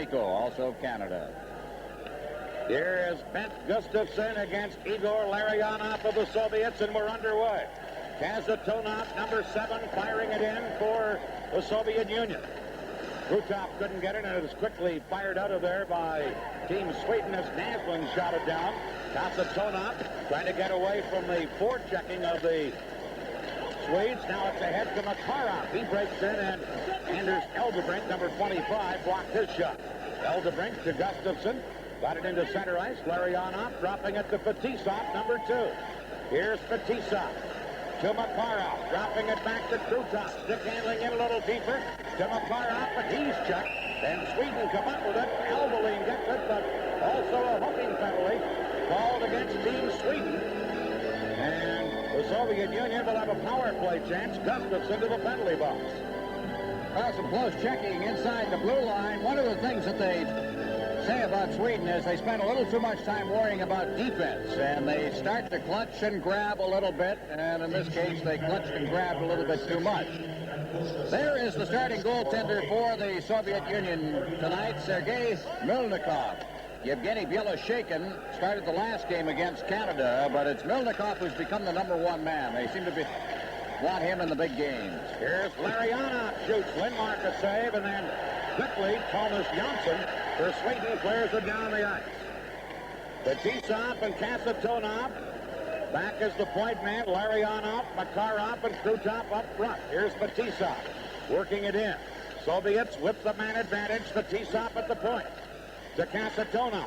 Д.Амико, also of Canada. Here is Bent Gustafsson against Igor Larionov of the Soviets, and we're underway. Kazantonov, number 7, firing it in for the Soviet Union. Krutov couldn't get it, and it was quickly fired out of there by Team Sweden as Naslund shot it down. Kazantonov trying to get away from the forechecking of the Swedes. Now it's ahead to Makarov. He breaks in, and Anders Eldebrink, number 25, blocked his shot. Eldebrink to Gustafsson. Got it into center ice. Larionov dropping it to Fetisov, number 2. Here's Fetisov to Makarov, dropping it back to Krutov. Stick handling in a little deeper to Makarov, but he's checked. Then Sweden come up with it. Albeline gets it, but also a hooking penalty called against Team Sweden. And the Soviet Union will have a power play chance. Gustafsson to the penalty box. Well, some close checking inside the blue line. One of the things that they say about Sweden is they spend a little too much time worrying about defense, and they start to clutch and grab a little bit, and in this case they clutched and grabbed a little bit too much. There is the starting goaltender for the Soviet Union tonight, Sergei Melnikov. Yevgeny Beloshakin started the last game against Canada, but it's Melnikov who's become the number 1 man. They seem to want him in the big games. Here's Larionov, shoots. Lindmark a save, and then quickly Thomas Jansson for Sweden clears it down the ice. Fetisov and Kazantonov back as the point man. Larionov, Makarov, and Krutov up front. Here's Fetisov working it in. Soviets with the man advantage. Fetisov at the point to Kazantonov.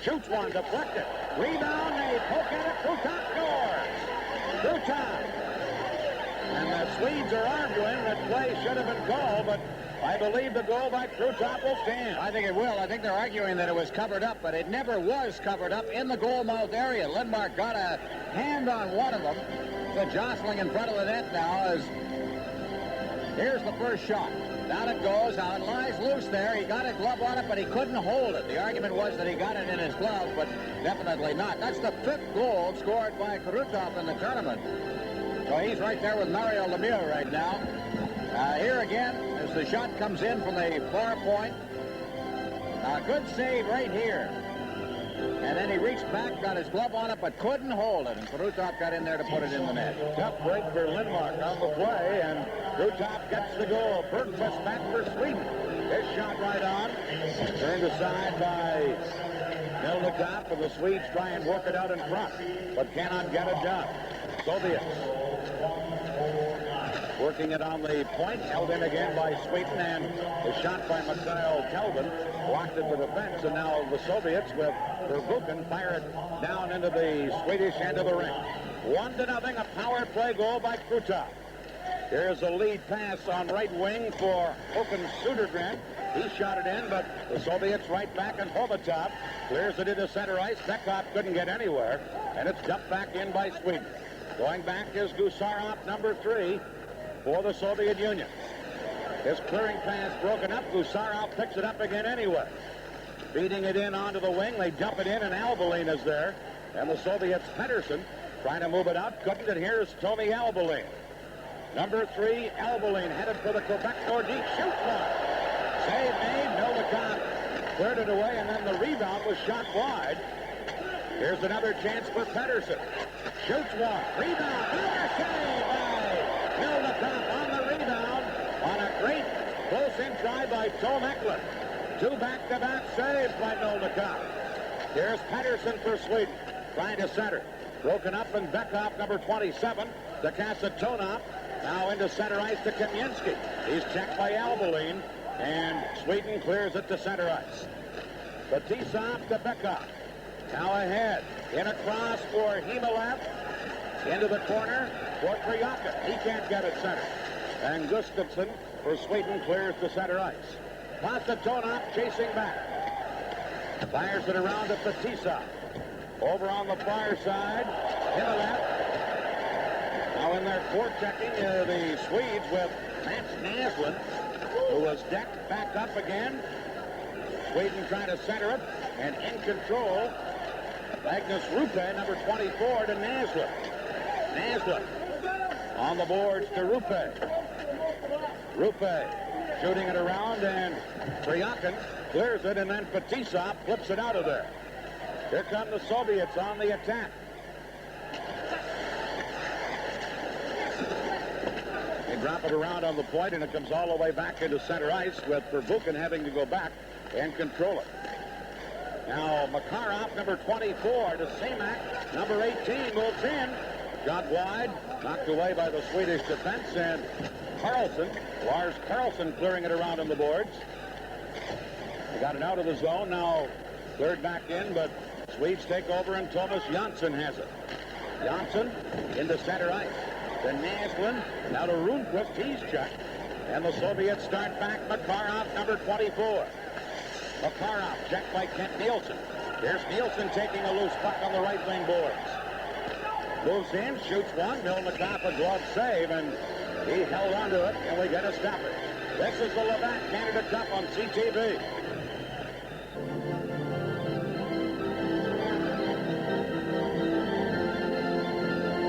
Shoots one, deflected. Rebound, they poke at it. Krutov scores. Krutov. And the Swedes are arguing that play should have been called, but I believe the goal by Krutov will stand. I think it will. I think they're arguing that it was covered up, but it never was covered up in the goal mouth area. Lindmark got a hand on one of them. So jostling in front of the net now as here's the first shot. Down it goes. Now it lies loose there. He got a glove on it, but he couldn't hold it. The argument was that he got it in his glove, but definitely not. That's the 5th goal scored by Krutov in the tournament. So he's right there with Mario Lemieux right now. Here again, as the shot comes in from the far point. A good save right here. And then he reached back, got his glove on it, but couldn't hold it. And Krutov got in there to put it in the net. Tough break for Lindmark on the play, and Krutov gets the goal. Bergqvist back for Sweden. His shot right on. Turned aside by Melnikov, and the Swedes try and work it out in front, but cannot get it done. Soviets working it on the point, held in again by Sweden, and the shot by Mikhail Kelvin blocked it to the fence, and now the Soviets with Verbuchen fire it down into the Swedish end of the ring. 1-0, a power play goal by Krutov. Here's a lead pass on right wing for Håkan Södergren. He shot it in, but the Soviets right back, and Hobotov clears it into center ice. Bekov couldn't get anywhere, and it's dumped back in by Sweden. Going back is Gusarov, number 3, for the Soviet Union. His clearing pass broken up. Gusarov picks it up again anyway. Feeding it in onto the wing. They dump it in, and Albeline is there. And the Soviets' Pettersson trying to move it out. Couldn't, and here's Tommy Albeline. Number 3, Albeline headed for the Quebec Nordique. Shoots one. Save made. Melnikov cleared it away, and then the rebound was shot wide. Here's another chance for Pettersson. Shoots one. Rebound. Another save by Melnikov on the rebound on a great close-in try by Tom Eklund. 2 back-to-back saves by Melnikov. Here's Pettersson for Sweden. Trying to center. Broken up, and Bekov, number 27, to Kazantonov. Now into center ice to Kamensky. He's checked by Albeline, and Sweden clears it to center ice. Fetisov to Bekov. Now ahead. In a cross for Himalev. Into the corner for Pryakin. He can't get it center. And Gustafsson for Sweden clears to center ice. Kazantonov chasing back. Fires it around to Fetisov. Over on the far side. Himalev. Now in their forechecking, the Swedes with Mats Naslund, who was decked back up again. Sweden trying to center it, and in control, Magnus Rupe, number 24, to Naslund. Naslund on the boards to Rupe. Rupe shooting it around, and Pryakin clears it, and then Fetisov flips it out of there. Here come the Soviets on the attack. They drop it around on the point, and it comes all the way back into center ice with Pervukin having to go back and control it. Now Makarov, number 24, to Semak, number 18, moves in. Shot wide, knocked away by the Swedish defense, and Lars K.Nilsson clearing it around on the boards. He got it out of the zone, now cleared back in, but Swedes take over, and Thomas Jansson has it. Jansson into center ice. To Naslund, now to Rundqvist, he's checked. And the Soviets start back. Makarov, number 24. Makarov checked by K.Nilsson. Here's Nilsson taking a loose puck on the right wing boards. Moves in, shoots one. Milnikov a glove save, and he held onto it, and we get a stoppage. This is the Labatt Canada Cup on CTV.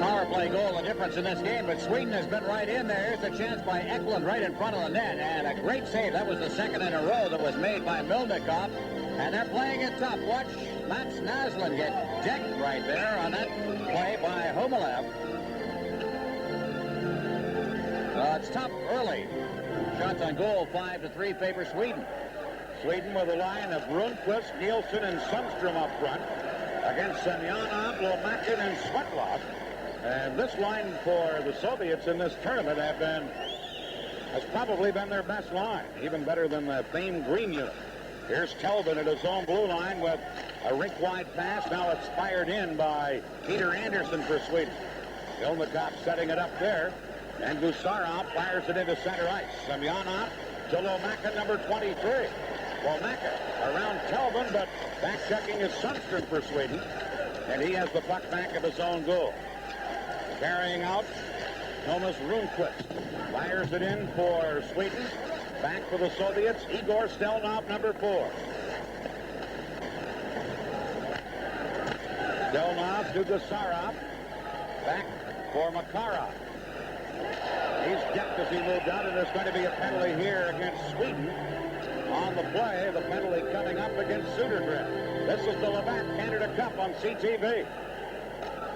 Power play goal, the difference in this game, but Sweden has been right in there. Here's a chance by Eklund right in front of the net, and a great save. That was the second in a row that was made by Milnikov, and they're playing it tough. Watch Mats Naslund get decked right there on that play by Khmылев. It's tough early. Shots on goal, 5-3 favor Sweden. Sweden with a line of Rundqvist, Nilsson, and Sundstrom up front against Semyonov, Lomakin, and Svetlov. And this line for the Soviets in this tournament has probably been their best line, even better than the famed green unit. Here's Kelvin at his own blue line with a rink-wide pass. Now it's fired in by P.Andersson for Sweden. Milnikov setting it up there, and Gusarov fires it into center ice. Semyonov to Lomakin, number 23. Lomakin around Kelvin, but back-checking is Sundstrom for Sweden, and he has the puck back of his own goal. Carrying out, Thomas Rundqvist fires it in for Sweden. Back for the Soviets, Igor Stelnov, number 4. Stelnov to Gusarov. Back for Makarov. He's decked as he moved out, and there's going to be a penalty here against Sweden on the play. The penalty coming up against Södergren. This is the Labatt Canada Cup on CTV.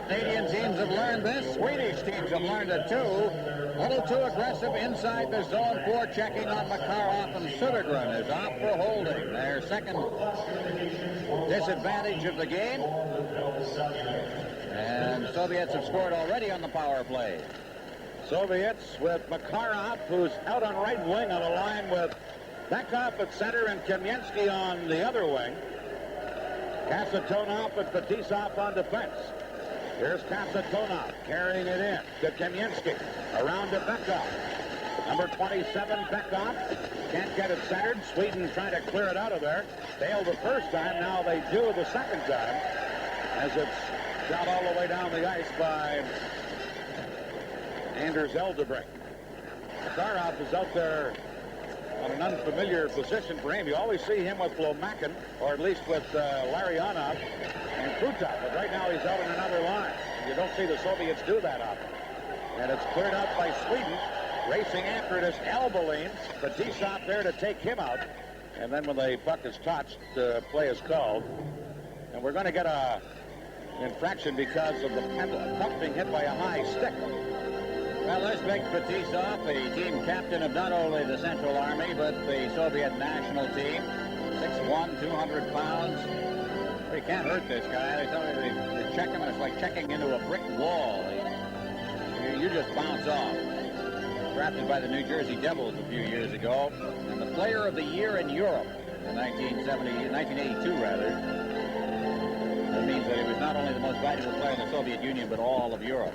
Canadian teams have learned this. Swedish teams have learned it too. A little too aggressive inside the zone. Checking on Makarov, and Södergren is off for holding. Their second disadvantage of the game. And Soviets have scored already on the power play. Soviets with Makarov, who's out on right wing on a line with Bekov at center and Kamensky on the other wing. Kasitonov and Fetisov on defense. Here's Kasitonov carrying it in to Kamensky. Around to Bekov. Number 27, Bekov. Can't get it centered. Sweden trying to clear it out of there. Failed the first time. Now they do the second time, as it's shot all the way down the ice by Anders Eldebrink. Makarov is out there on an unfamiliar position for him. You always see him with Lomakin, or at least with Larionov and Krutov, but right now he's out in another line. You don't see the Soviets do that often. And it's cleared out by Sweden. Racing after it is Elbelin. Fetisov there to take him out. And then when the puck is touched, play is called. And we're going to get an infraction because of the puck being hit by a high stick. Well, there's Big Fetisov, the team captain of not only the Central Army, but the Soviet national team. 6'1", 200 pounds. You can't hurt this guy. They tell me they check him, and it's like checking into a brick wall. You just bounce off. Drafted by the New Jersey Devils a few years ago, and the Player of the Year in Europe in 1982, rather. That means that he was not only the most valuable player in the Soviet Union, but all of Europe.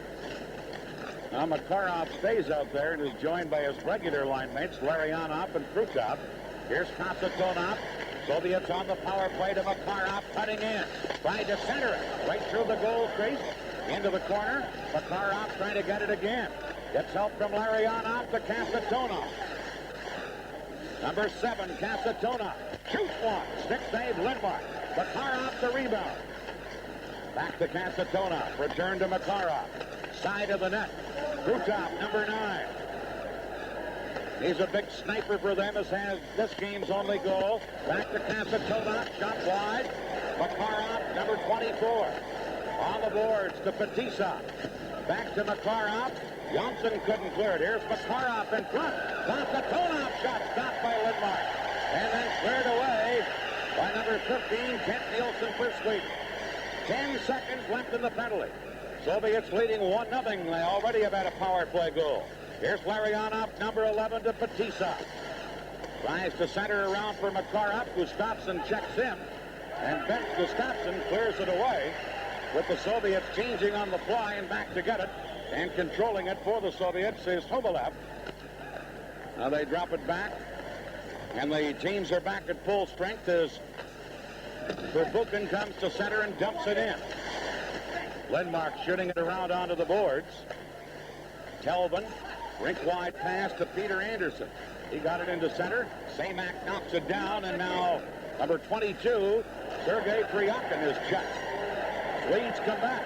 Now Makarov stays out there and is joined by his regular line mates, Larionov and Krutov. Here's Kasitonov. Soviets on the power play to Makarov, cutting in. Trying to center it. Right through the goal crease. Into the corner. Makarov trying to get it again. Gets help from Larionov to Kasitonov. Number 7, Kasitonov. Shoots one. Stick save, Lindmark. Makarov the rebound. Back to Kasitonov. Return to Makarov. Side of the net. Krutov, number 9. He's a big sniper for them, as has this game's only goal. Back to Kasitonov, shot wide. Makarov, number 24. On the boards to Fetisov. Back to Makarov. Johnsson couldn't clear it. Here's Makarov in front. Kasitonov shot stopped by Lindmark. And then cleared away by number 15, K.Nilsson for Sweden. 10 seconds left in the penalty. Soviets leading 1-0. They already have had a power play goal. Here's Larionov, number 11, to Fetisov. Tries to center around for Makarov. Gustafsson checks in. And Ben Gustafsson clears it away, with the Soviets changing on the fly and back to get it. And controlling it for the Soviets is Hovalev. Now they drop it back. And the teams are back at full strength as Pervukin comes to center and dumps it in. Lindmark shooting it around onto the boards. Kelvin, rink-wide pass to P.Андерсson. He got it into center. Semak knocks it down, and now number 22, Sergei Pryakin is checked. Swedes come back.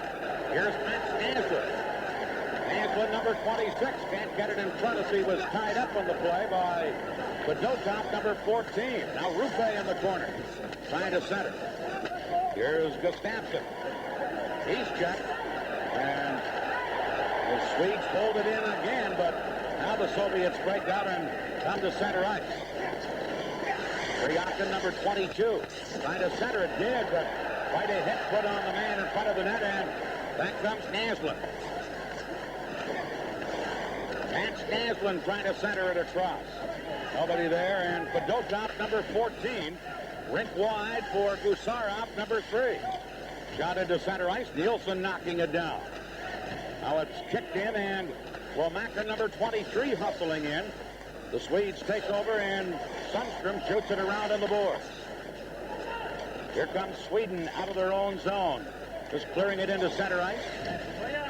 Here's Matt Naslund. Naslund, number 26, can't get it in front as he was tied up on the play by Fedotov, number 14. Now Rupe in the corner, trying to center. Here's Gustafsson. He's checked, and the Swedes hold it in again, but now the Soviets break out and come to center ice. Pryakin, number 22, trying to center it, did, but quite a hit put on the man in front of the net, and back comes Naslund. That's Naslund trying to center it across. Nobody there, and Fedotov, number 14, rink wide for Gusarov, number 3. Shot into center ice, Nilsson knocking it down. Now it's kicked in, and Lomacin, number 23, hustling in. The Swedes take over, and Sundstrom shoots it around on the boards. Here comes Sweden out of their own zone. Just clearing it into center ice.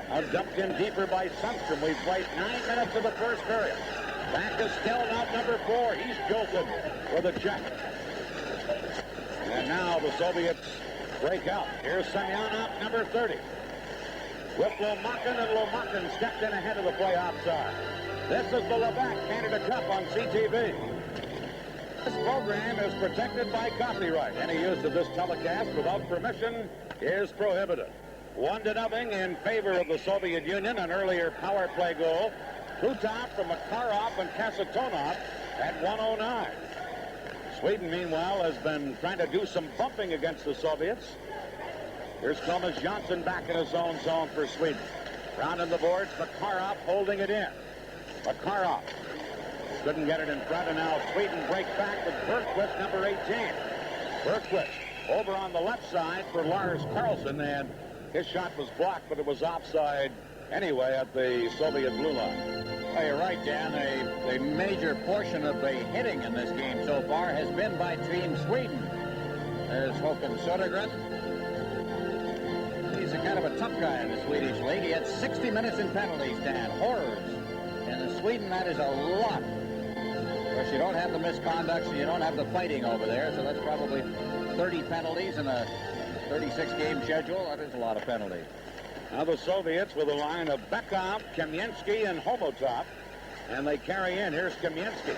Now dumped in deeper by Sundstrom. We've played 9 minutes of the first period. Back to Stelnov, number 4. He's jolted with a check. And now the Soviets break out. Here's Semyonov, number 30. With Lomakin, and Lomakin stepped in ahead of the play offside. This is the Levac Canada Cup on CTV. This program is protected by copyright. Any use of this telecast without permission is prohibited. 1-0 in favor of the Soviet Union. An earlier power play goal. Krutov from Makarov and Kasitonov at 1:09. Sweden, meanwhile, has been trying to do some bumping against the Soviets. Here's Thomas Johnson back in his own zone for Sweden. Round on the boards, Makarov holding it in. Makarov couldn't get it in front, and now Sweden breaks back with Bergqvist, number 18. Bergqvist over on the left side for L.Kарлsson, and his shot was blocked, but it was offside anyway at the Soviet blue line. Well, you're right, Dan. A major portion of the hitting in this game so far has been by Team Sweden. There's Håkan Södergren. He's a kind of a tough guy in the Swedish league. He had 60 minutes in penalties, Dan. Horrors. And in Sweden, that is a lot. Of course, you don't have the misconduct, so you don't have the fighting over there, so that's probably 30 penalties in a 36-game schedule. That is a lot of penalties. Now the Soviets with a line of Bekov, Kamensky, and Homutov. And they carry in. Here's Kamensky.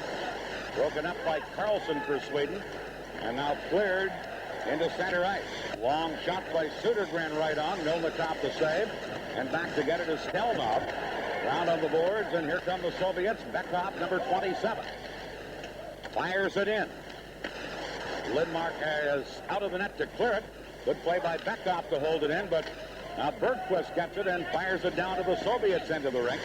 Broken up by Karlsson for Sweden. And now cleared into center ice. Long shot by Södergren right on. Milnikov to save. And back to get it is Stelnov. Round on the boards, and here come the Soviets. Bekov, number 27. Fires it in. Lindmark is out of the net to clear it. Good play by Bekov to hold it in, but now Bergqvist gets it and fires it down to the Soviets' end of the rink.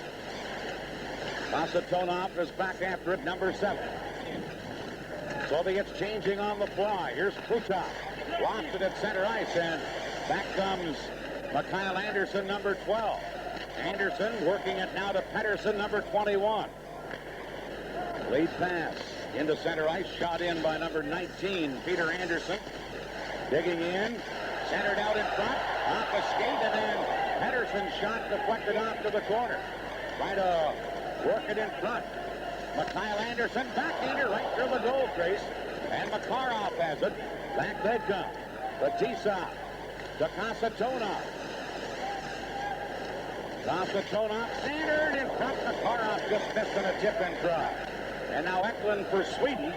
Kasitonov is back after it, number 7. Soviets changing on the fly. Here's Krutov. Lofts it at center ice, and back comes P.Андерсson, number 12. Andersson working it now to Pettersson, number 21. Lead pass into center ice, shot in by number 19, P.Андерсson. Digging in, centered out in front, off a skate, and then Pettersson's shot deflected off to the corner. Trying to work it in front. P.Андерсson, backhander right through the goal crease, and Makarov has it. Back they come. Fettisov to Kasitonov. Kasitonov centered in front. Makarov just missed on a tip and try. And now Ä for Sweden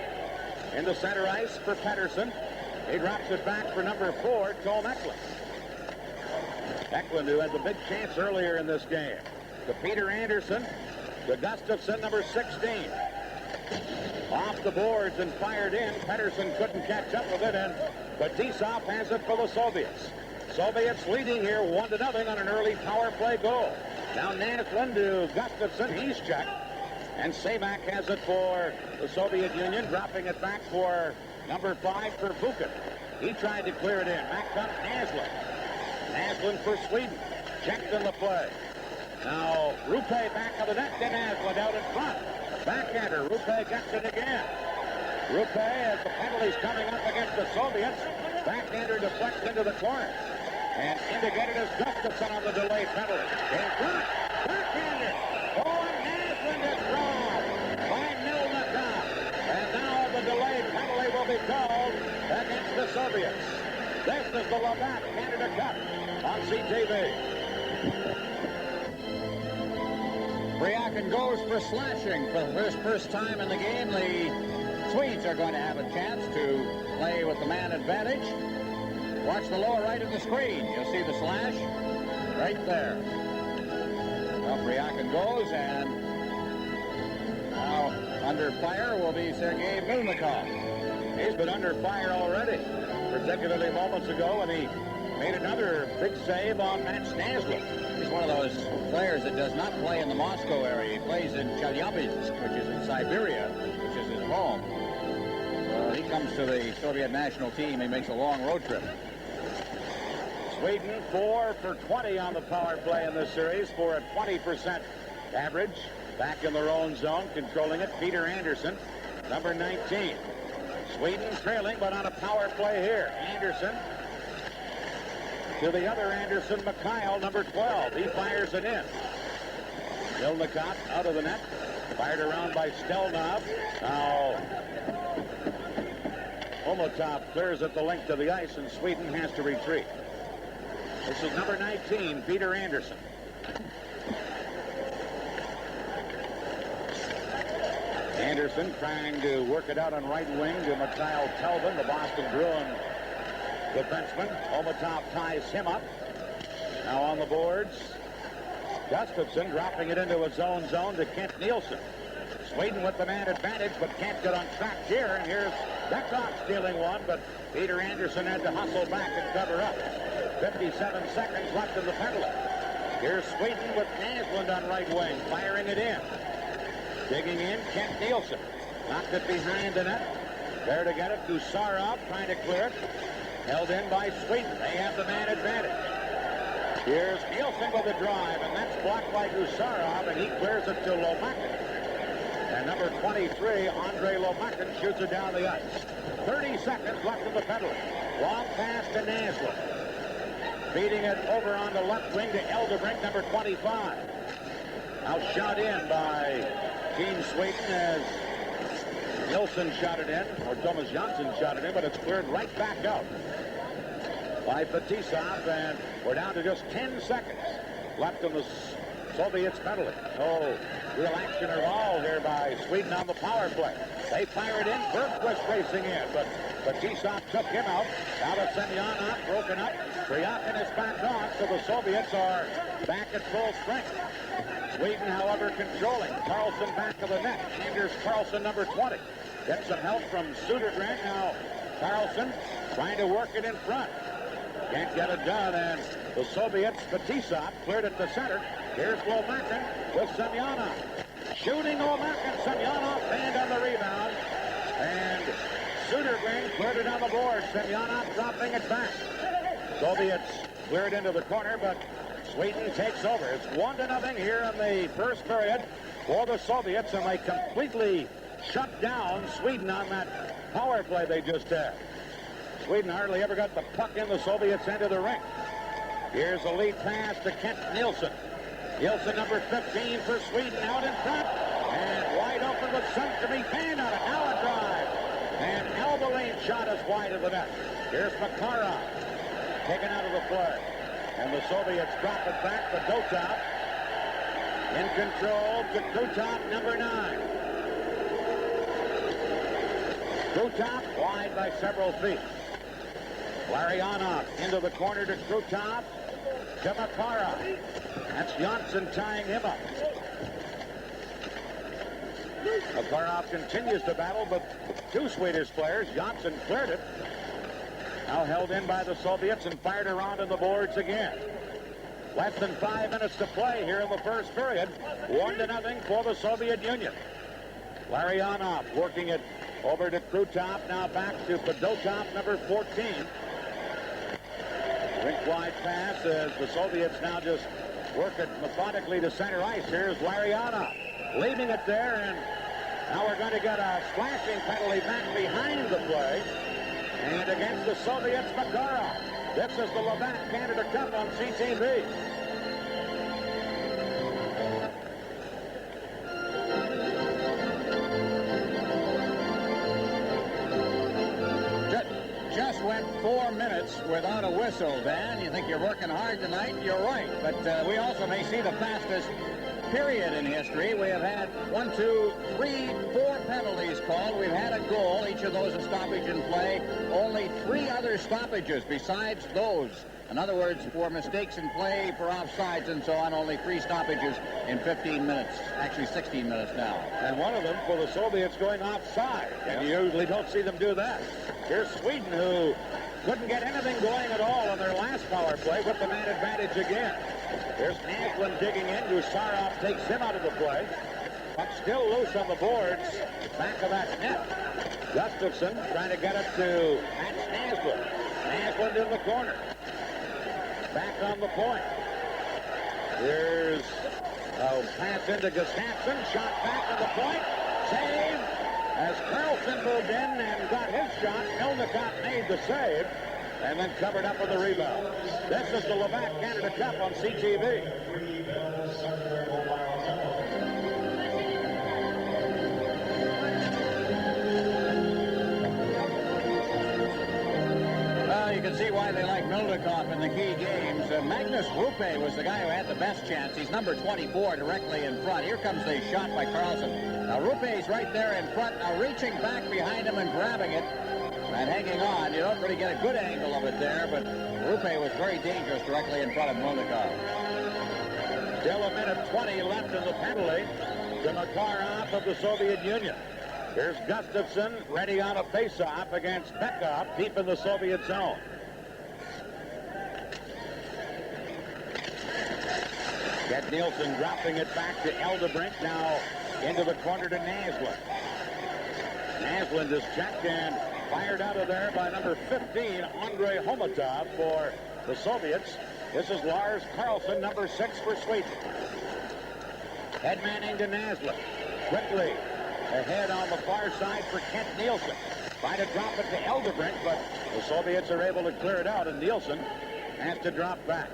into center ice for Pettersson. He drops it back for number 4, Tom Ä. Ä, who had the big chance earlier in this game. To P.Andersson. To Gustafsson, number 16. Off the boards and fired in. Pettersson couldn't catch up with it, and Fedotov has it for the Soviets. Soviets leading here 1-0 on an early power play goal. Now Naslund to Gustafsson. He's checked. And Semak has it for the Soviet Union, dropping it back for number 5 for Buchan. He tried to clear it in. Back comes Naslund. Naslund for Sweden. Checked in the play. Now Rupe back of the net to Naslund out in front. Backhander. Rupe gets it again. Rupe, as the penalty's coming up against the Soviets, backhander deflects into the corner. And indicated as Gustafsson on the delay penalty. In front. Backhander. Oh, and Naslund is drawn by Milnicka. And now the delay penalty will be called against the Soviets. This is the Labatt Canada Cup on CTV. Pryakin goes for slashing for the first time in the game. The Swedes are going to have a chance to play with the man advantage. Watch the lower right of the screen. You'll see the slash right there. Well, Pryakin goes, and now under fire will be Sergei Milnikov. He's been under fire already, particularly moments ago, and he made another big save on Matt Naslund. He's one of those players that does not play in the Moscow area. He plays in Chelyabinsk, which is in Siberia, which is his home. He comes to the Soviet national team. He makes a long road trip. Sweden 4 for 20 on the power play in this series for a 20% average. Back in their own zone, controlling it, P.Andersson, number 19. Sweden trailing, but on a power play here. Andersson to the other Andersson, Mikhail, number 12. He fires it in. Milnikov out of the net. Fired around by Stelnov. Now Homutov clears at the length of the ice, and Sweden has to retreat. This is number 19, P.Andersson. Andersson trying to work it out on right wing to Mikhail Telvin, the Boston Bruin defenseman. Homutov ties him up. Now on the boards, Gustafsson dropping it into his own zone to K.Nilsson. Sweden with the man advantage, but can't get on track here. And here's Bekov stealing one, but P.Andersson had to hustle back and cover up. 57 seconds left in the penalty. Here's Sweden with Naslund on right wing, firing it in. Digging in, K.Nilsson. Knocked it behind the net. There to get it, Gusarov trying to clear it. Held in by Sweden. They have the man advantage. Here's Nilsson with a drive, and that's blocked by Gusarov, and he clears it to Lomakin. And number 23, Andrei Lomakin, shoots it down the ice. 30 seconds left in the penalty. Long pass to Naslund. Feeding it over on the left wing to Eldebrink, number 25. Now shot in by Team Sweden as Nilsson shot it in, or Thomas Johnson shot it in, but it's cleared right back out by Fedotov, and we're down to just 10 seconds left in the Soviets penalty. No real action at all here by Sweden on the power play. They fire it in. Bergquist racing in, but Fedotov took him out. Now to Semyonov, broken up. Pryakin is back on, so the Soviets are back at full strength. Sweden, however, controlling. Karlsson back of the net. Anders Karlsson, number 20. Gets some help from Södergren. Now Karlsson trying to work it in front. Can't get it done, and the Soviets, Fedotov, cleared it to center. Here's Lomakin with Semyonov. Shooting Lomakin. Semyonov banned on the rebound. And Södergren cleared it on the board. Semyonov dropping it back. Soviets cleared into the corner, but Sweden takes over. It's 1-0 here in the first period for the Soviets, and they completely shut down Sweden on that power play they just had. Sweden hardly ever got the puck in the Soviets' end of the rink. Here's a lead pass to K.Nilsson. Nilsson, number 15 for Sweden, out in front. And wide open with Sundström. He banned on it. Now a drive. And elbow lane shot is wide of the net. Here's Makarov taken out of the play. And the Soviets drop it back to Fedotov. In control to Krutov, number 9. Krutov wide by several feet. Larionov into the corner to Krutov. To Makarov. That's Jönsson tying him up. Makarov continues to battle, but two Swedish players. Jönsson cleared it. Now held in by the Soviets and fired around in the boards again. Less than 5 minutes to play here in the first period. 1-0 for the Soviet Union. Larionov working it over to Krutov. Now back to Fedotov, number 14. Rink-wide pass as the Soviets now just work it methodically to center ice. Here's Larionov leaving it there, and now we're going to get a splashing penalty back behind the play. And against the Soviets, Makarov. This is the Labatt Canada Cup on CTV. Just went 4 minutes without a whistle, Dan. You think you're working hard tonight? You're right. But we also may see the fastest period in history. We have had 1, 2, 3, 4 penalties called. We've had a goal. Each of those a stoppage in play. Only 3 other stoppages besides those. In other words, for mistakes in play, for offsides and so on, only 3 stoppages in 15 minutes. Actually, 16 minutes now. And one of them for the Soviets going offside. And you usually don't see them do that. Here's Sweden, who couldn't get anything going at all on their last power play with the man advantage again. There's Naslund digging in. Gusarov takes him out of the play. Puck still loose on the boards. Back of that net. Gustafsson trying to get it to Mats Naslund. Naslund in the corner. Back on the point. Here's a pass into Gustafsson. Shot back on the point. Save. As Karlsson moved in and got his shot, Milnicott made the save and then covered up with the rebound. This is the Labatt Canada Cup on CTV. Well, you can see why they like Milnicott in the key games. Magnus Rupe was the guy who had the best chance. He's number 24 directly in front. Here comes the shot by Karlsson. Now, Rupe's right there in front, now reaching back behind him and grabbing it and hanging on. You don't really get a good angle of it there, but Rupe was very dangerous directly in front of Milnicott. Still a minute 20 left in the penalty to Makarov of the Soviet Union. Here's Gustafsson ready on a face-off against Bekov deep in the Soviet zone. K.Nilsson dropping it back to Eldebrink. Now into the corner to Naslund. Naslund is checked and fired out of there by number 15, Andrei Homutov for the Soviets. This is Lars Karlsson, number 6 for Sweden. Headmanning to Naslund. Quickly ahead on the far side for K.Nilsson. Try to drop it to Eldebrink, but the Soviets are able to clear it out, and Nilsson has to drop back.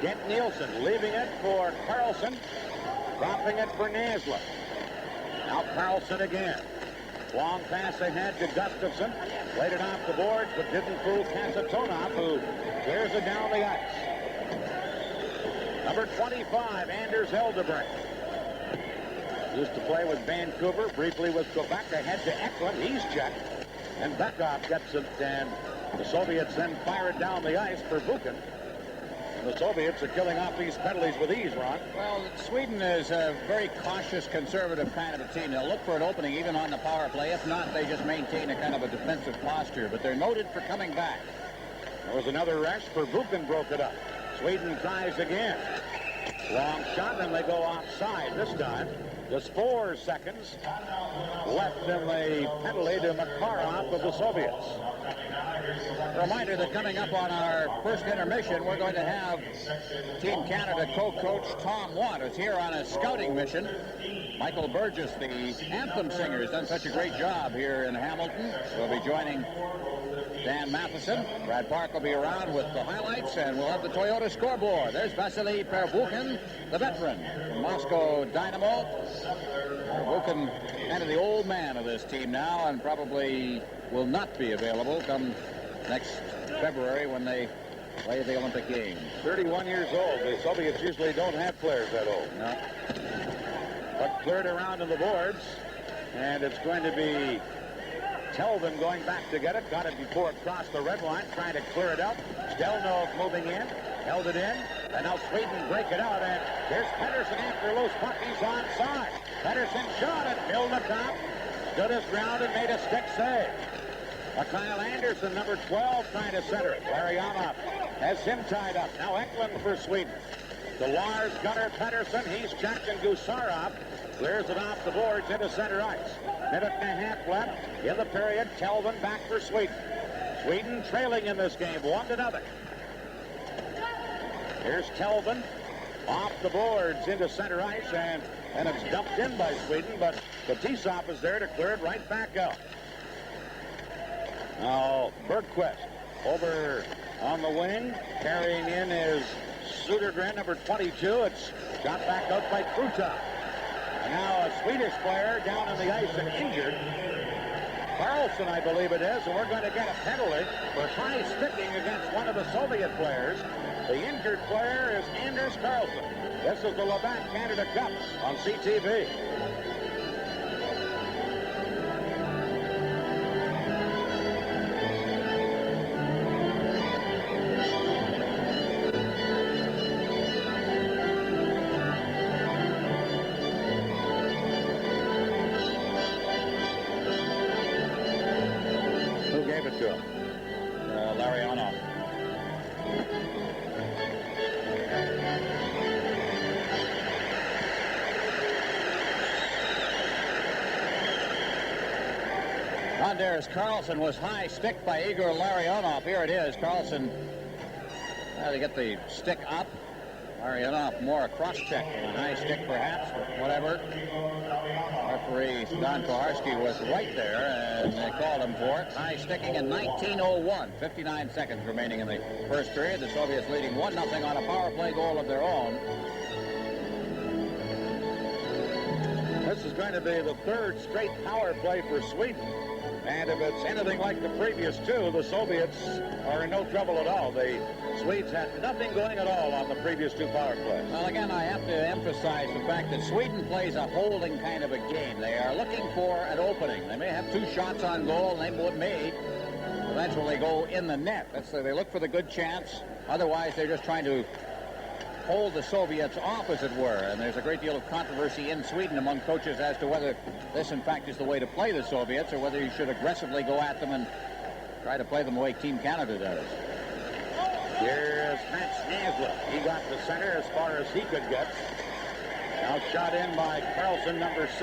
K.Nilsson leaving it for Karlsson. Dropping it for Naslund. Now Karlsson again. Long pass ahead to Gustafsson. Played it off the boards, but didn't fool Kasatonov, who clears it down the ice. Number 25, Anders Eldebrink. Used to play with Vancouver, briefly with Quebec. Ahead to Т.Эклунд. He's checked. And Bekov gets it, and the Soviets then fire it down the ice for Buchan. The Soviets are killing off these penalties with ease, Ron. Well, Sweden is a very cautious, conservative kind of a team. They'll look for an opening even on the power play. If not, they just maintain a kind of a defensive posture. But they're noted for coming back. There was another rush for Buchan, broke it up. Sweden tries again. Long shot, and they go offside this time. Just 4 seconds left in the penalty to Makarov of the Soviets. Reminder that coming up on our first intermission, we're going to have Team Canada co-coach Tom Watt is here on a scouting mission. Michael Burgess, the anthem singer, has done such a great job here in Hamilton. We'll be joining Dan Matheson. Brad Park will be around with the highlights, and we'll have the Toyota scoreboard. There's Vasily Pervukin, the veteran from Moscow Dynamo. Pervukin, kind of the old man of this team now, and probably will not be available come next February when they play the Olympic Games. 31 years old. The Soviets usually don't have players that old. No. But cleared around in the boards, and it's going to be Telvin going back to get it. Got it before it crossed the red line, trying to clear it out. Stelnov moving in, held it in, and now Sweden break it out. And here's Pettersson after a loose puck. He's onside. Pettersson shot it. Milnicop stood his ground and made a stick save. K.Nilsson, number 12, trying to center it. Larionov has him tied up. Now Eklund for Sweden. To Lars Gunnar Pettersson. He's checked, and Gusarov clears it off the boards into center ice. Minute and a half left in the period. Telvin back for Sweden. Sweden trailing in this game 1-0. Here's Telvin off the boards into center ice, and it's dumped in by Sweden, but Fettisov is there to clear it right back out. Now Bergquist over on the wing, carrying in his Södergren, number 22. It's shot back out by Krutov. And now a Swedish player down on the ice and injured. K.Nilsson, I believe it is, and we're going to get a penalty for high sticking against one of the Soviet players. The injured player is K.Nilsson. This is the Labatt Canada Cup on CTV. Larionov. Anders K.Nilsson was high stick by Igor Larionov. Here it is. K.Nilsson had to get the stick up. Larionov more a cross check than a high stick perhaps, but whatever. Referee Don Koharski was right there, and they called him for it. High sticking in 19:01. 59 seconds remaining in the first period. The Soviets leading 1-0 on a power play goal of their own. This is going to be the third straight power play for Sweden. And if it's anything like the previous two, the Soviets are in no trouble at all. The Swedes had nothing going at all on the previous two power plays. Well, again, I have to emphasize the fact that Sweden plays a holding kind of a game. They are looking for an opening. They may have two shots on goal, and they may eventually go in the net. They look for the good chance. Otherwise, they're just trying to hold the Soviets off, as it were. And there's a great deal of controversy in Sweden among coaches as to whether this, in fact, is the way to play the Soviets, or whether you should aggressively go at them and try to play them the way Team Canada does. Here's Mats Näslund. He got the center as far as he could get. Now shot in by K.Nilsson, number 6.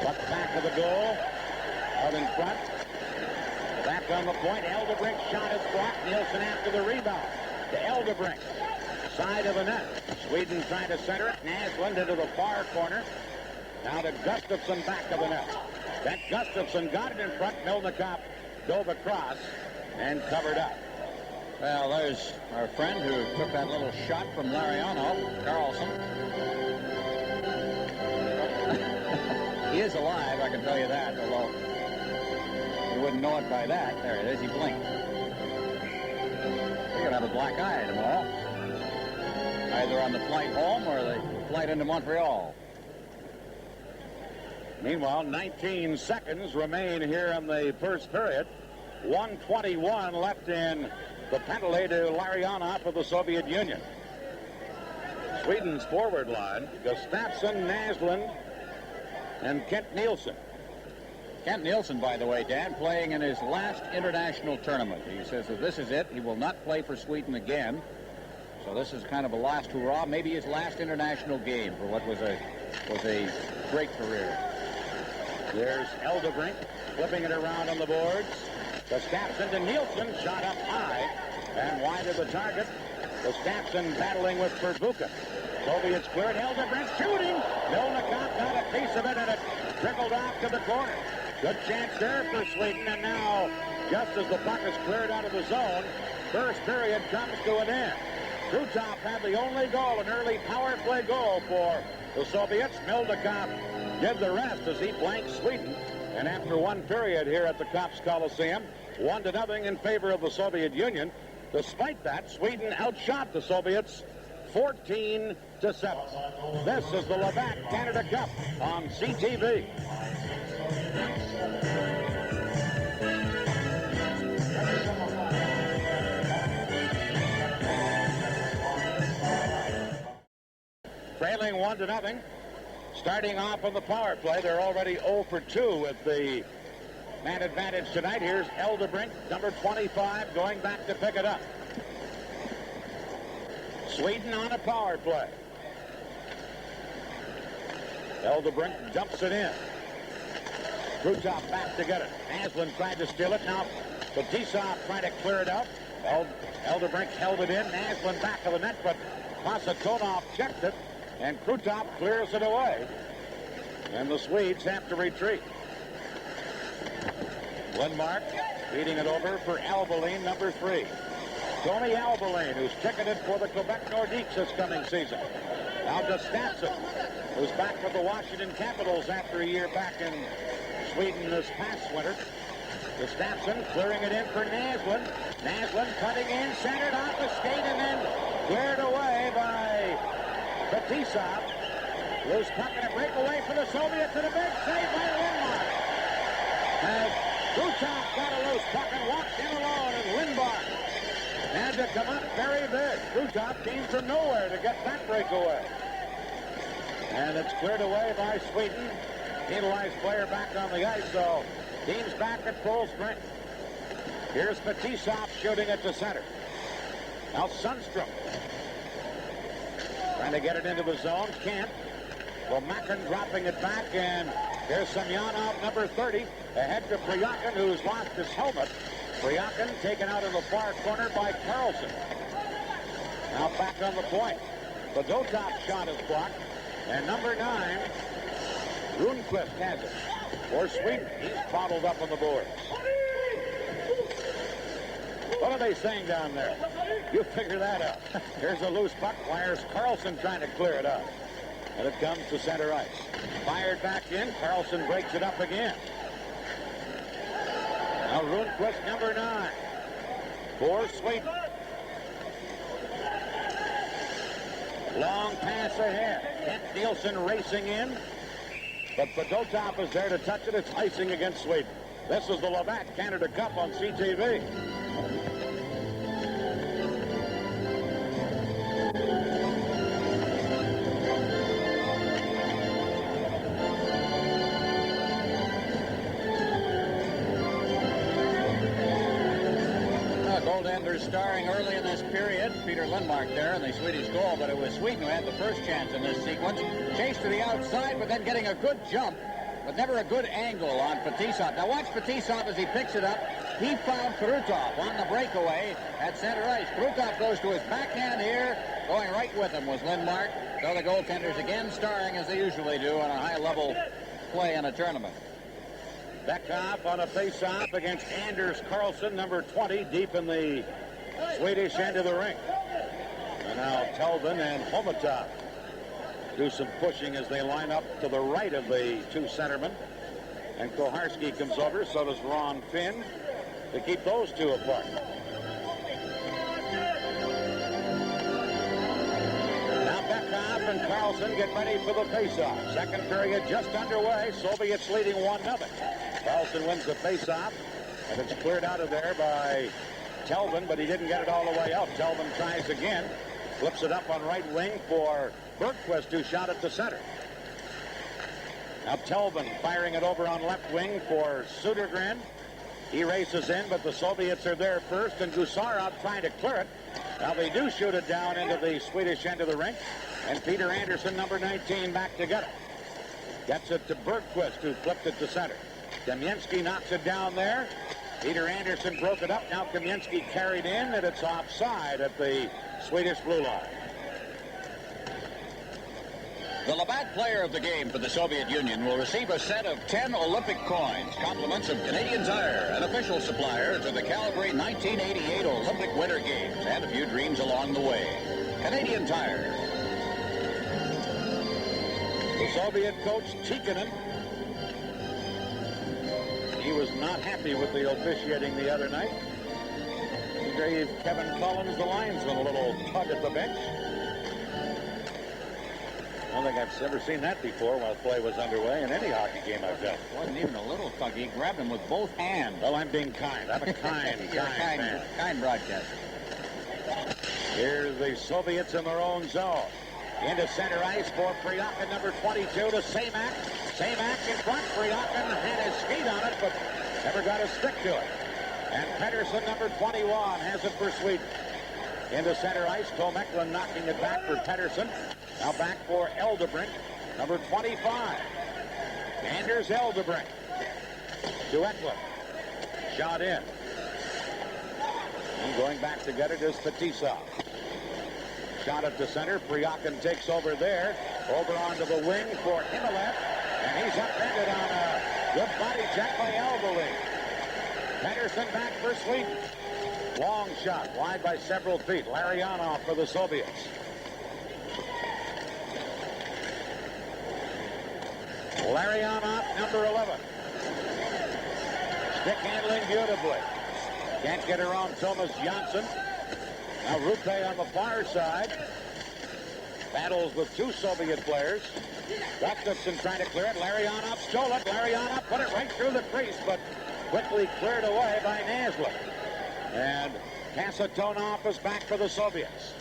Puck back to the goal. Out in front. Back on the point. Eldebrink shot is blocked. Nilsson after the rebound. To Eldebrink. Side of the net. Sweden trying to center it. Näslund into the far corner. Now to Gustafsson back of the net. That Gustafsson got it in front. Milnicop dove across and covered up. Well, there's our friend who took that little shot from Larionov, K.Nilsson. He is alive, I can tell you that, although you wouldn't know it by that. There it is, he blinked. You're going to have a black eye tomorrow. Either on the flight home or the flight into Montreal. Meanwhile, 19 seconds remain here in the first period. 1:21 left in the penalty to Larionov of the Soviet Union. Sweden's forward line, Gustafsson, Näslund, and K.Nilsson. K.Nilsson, by the way, Dan, playing in his last international tournament. He says that this is it. He will not play for Sweden again. So this is kind of a last hurrah, maybe his last international game for what was a great career. There's Eldebrink flipping it around on the boards. Gustafsson to Nilsson, shot up high and wide of the target. Gustafsson battling with Pervuka. Soviets cleared. Eldebrink shooting. Milnicop got a piece of it, and it trickled off to the corner. Good chance there for Sweden, and now, just as the puck is cleared out of the zone, first period comes to an end. Krutov had the only goal, an early power play goal for the Soviets. Milnicop did the rest as he blanked Sweden. And after one period here at the Copps Coliseum, 1-0 in favor of the Soviet Union. Despite that, Sweden outshot the Soviets 14-7. This is the Labatt Canada Cup on CTV. trailing 1-0. Starting off on the power play, they're already 0 for 2 with the man advantage tonight. Here's Eldebrink, number 25, going back to pick it up. Sweden on a power play. Eldebrink dumps it in. Krutov back to get it. Naslund tried to steal it. Now Fetisov trying to clear it out. Eldebrink held it in. Naslund back of the net, but Kasatonov checked it, and Krutov clears it away. And the Swedes have to retreat. Lindmark feeding it over for Albeline, number 3. Tony Albeline, who's ticketed for the Quebec Nordiques this coming season. Now Gustafsson, who's back with the Washington Capitals after a year back in Sweden this past winter. Gustafsson clearing it in for Naslund. Naslund cutting in, centered off the skate, and then cleared away by Fetisov. Loose puck and a breakaway for the Soviets, and a big save by Lindmark. As Krutov got a loose puck and walked in alone, and Lindmark had to come up very big. Krutov came from nowhere to get that breakaway. And it's cleared away by Sweden. Penalized player back on the ice, so team's back at full strength. Here's Fetisov shooting it to center. Now Sundstrom trying to get it into the zone. Can't. Lomackin dropping it back, and here's Semyonov, number 30, ahead to Pryakin, who's lost his helmet. Pryakin taken out in the far corner by Karlsson. Now back on the point. The Fedotov shot is blocked, and number 9, Rundqvist has it. For Sweden, he's bottled up on the boards. What are they saying down there? You figure that out. Here's a loose puck. Wires Karlsson trying to clear it out. And it comes to center ice. Fired back in. Karlsson breaks it up again. Now Rundqvist, number 9. For Sweden. Long pass ahead. Kent-Nilsson racing in. But Fedotov is there to touch it. It's icing against Sweden. This is the Labatt Canada Cup on CTV. Goaltenders starring early in this period. Peter Lindmark there in the Swedish goal, but it was Sweden who had the first chance in this sequence. Chased to the outside, but then getting a good jump, but never a good angle on Fetisov. Now watch Fetisov as he picks it up. He found Krutov on the breakaway at center ice. Krutov goes to his backhand here. Going right with him was Lindmark. So the goaltenders again starring as they usually do on a high-level play in a tournament. Beckhoff on a face-off against Anders Karlsson, number 20, deep in the Swedish end of the rink. And now Telvin and Homutov do some pushing as they line up to the right of the two centermen. And Koharski comes over, so does Ron Finn, to keep those two apart. Now Beckhoff and Karlsson get ready for the face-off. Second period just underway. Soviets leading 1-0. Karlsson wins the face-off, and it's cleared out of there by Telvin, but he didn't get it all the way out. Telvin tries again, flips it up on right wing for Bergquist, who shot it to center. Now Telvin firing it over on left wing for Södergren. He races in, but the Soviets are there first, and Gusarov trying to clear it. Now they do shoot it down into the Swedish end of the rink, and Peter Andersson, number 19, back to get it. Gets it to Bergquist, who flipped it to center. Kamensky knocks it down there. Peter Andersson broke it up. Now Kamensky carried in, and it's offside at the Swedish blue line. The Labatt player of the game for the Soviet Union will receive a set of 10 Olympic coins, compliments of Canadian Tire, an official supplier to the Calgary 1988 Olympic Winter Games, and a few dreams along the way. Canadian Tire. The Soviet coach, Tikkanen, he was not happy with the officiating the other night. He gave Kevin Collins, the linesman, a little tug at the bench. I don't think I've ever seen that before while play was underway in any hockey game I've done. It wasn't even a little tug. He grabbed him with both hands. Well, I'm being kind. I'm a kind kind broadcaster. Here's the Soviets in their own zone. Into center ice for Pryakin, number 22, to Semak. Semak in front. Pryakin had his feet on it, but never got a stick to it. And Pettersson, number 21, has it for Sweden. Into center ice, Q.Nilsson knocking it back for Pettersson. Now back for Eldebrink, number 25. Anders Eldebrink to Eklund. Shot in. And going back to get it is Fetisov. Shot at the center. Pryakin takes over there. Over onto the wing for Himalev. And he's upended on a good body check by Eldebrink. Pettersson back for Sweden. Long shot, wide by several feet. Larionov for the Soviets. Larionov, number 11. Stick handling beautifully. Can't get around Thomas Jansson. Now Rupe on the far side. Battles with two Soviet players. Gustafsson trying to clear it. Larionov stole it. Larionov put it right through the crease, but quickly cleared away by Naslund. And Kasatonov is back for the Soviets.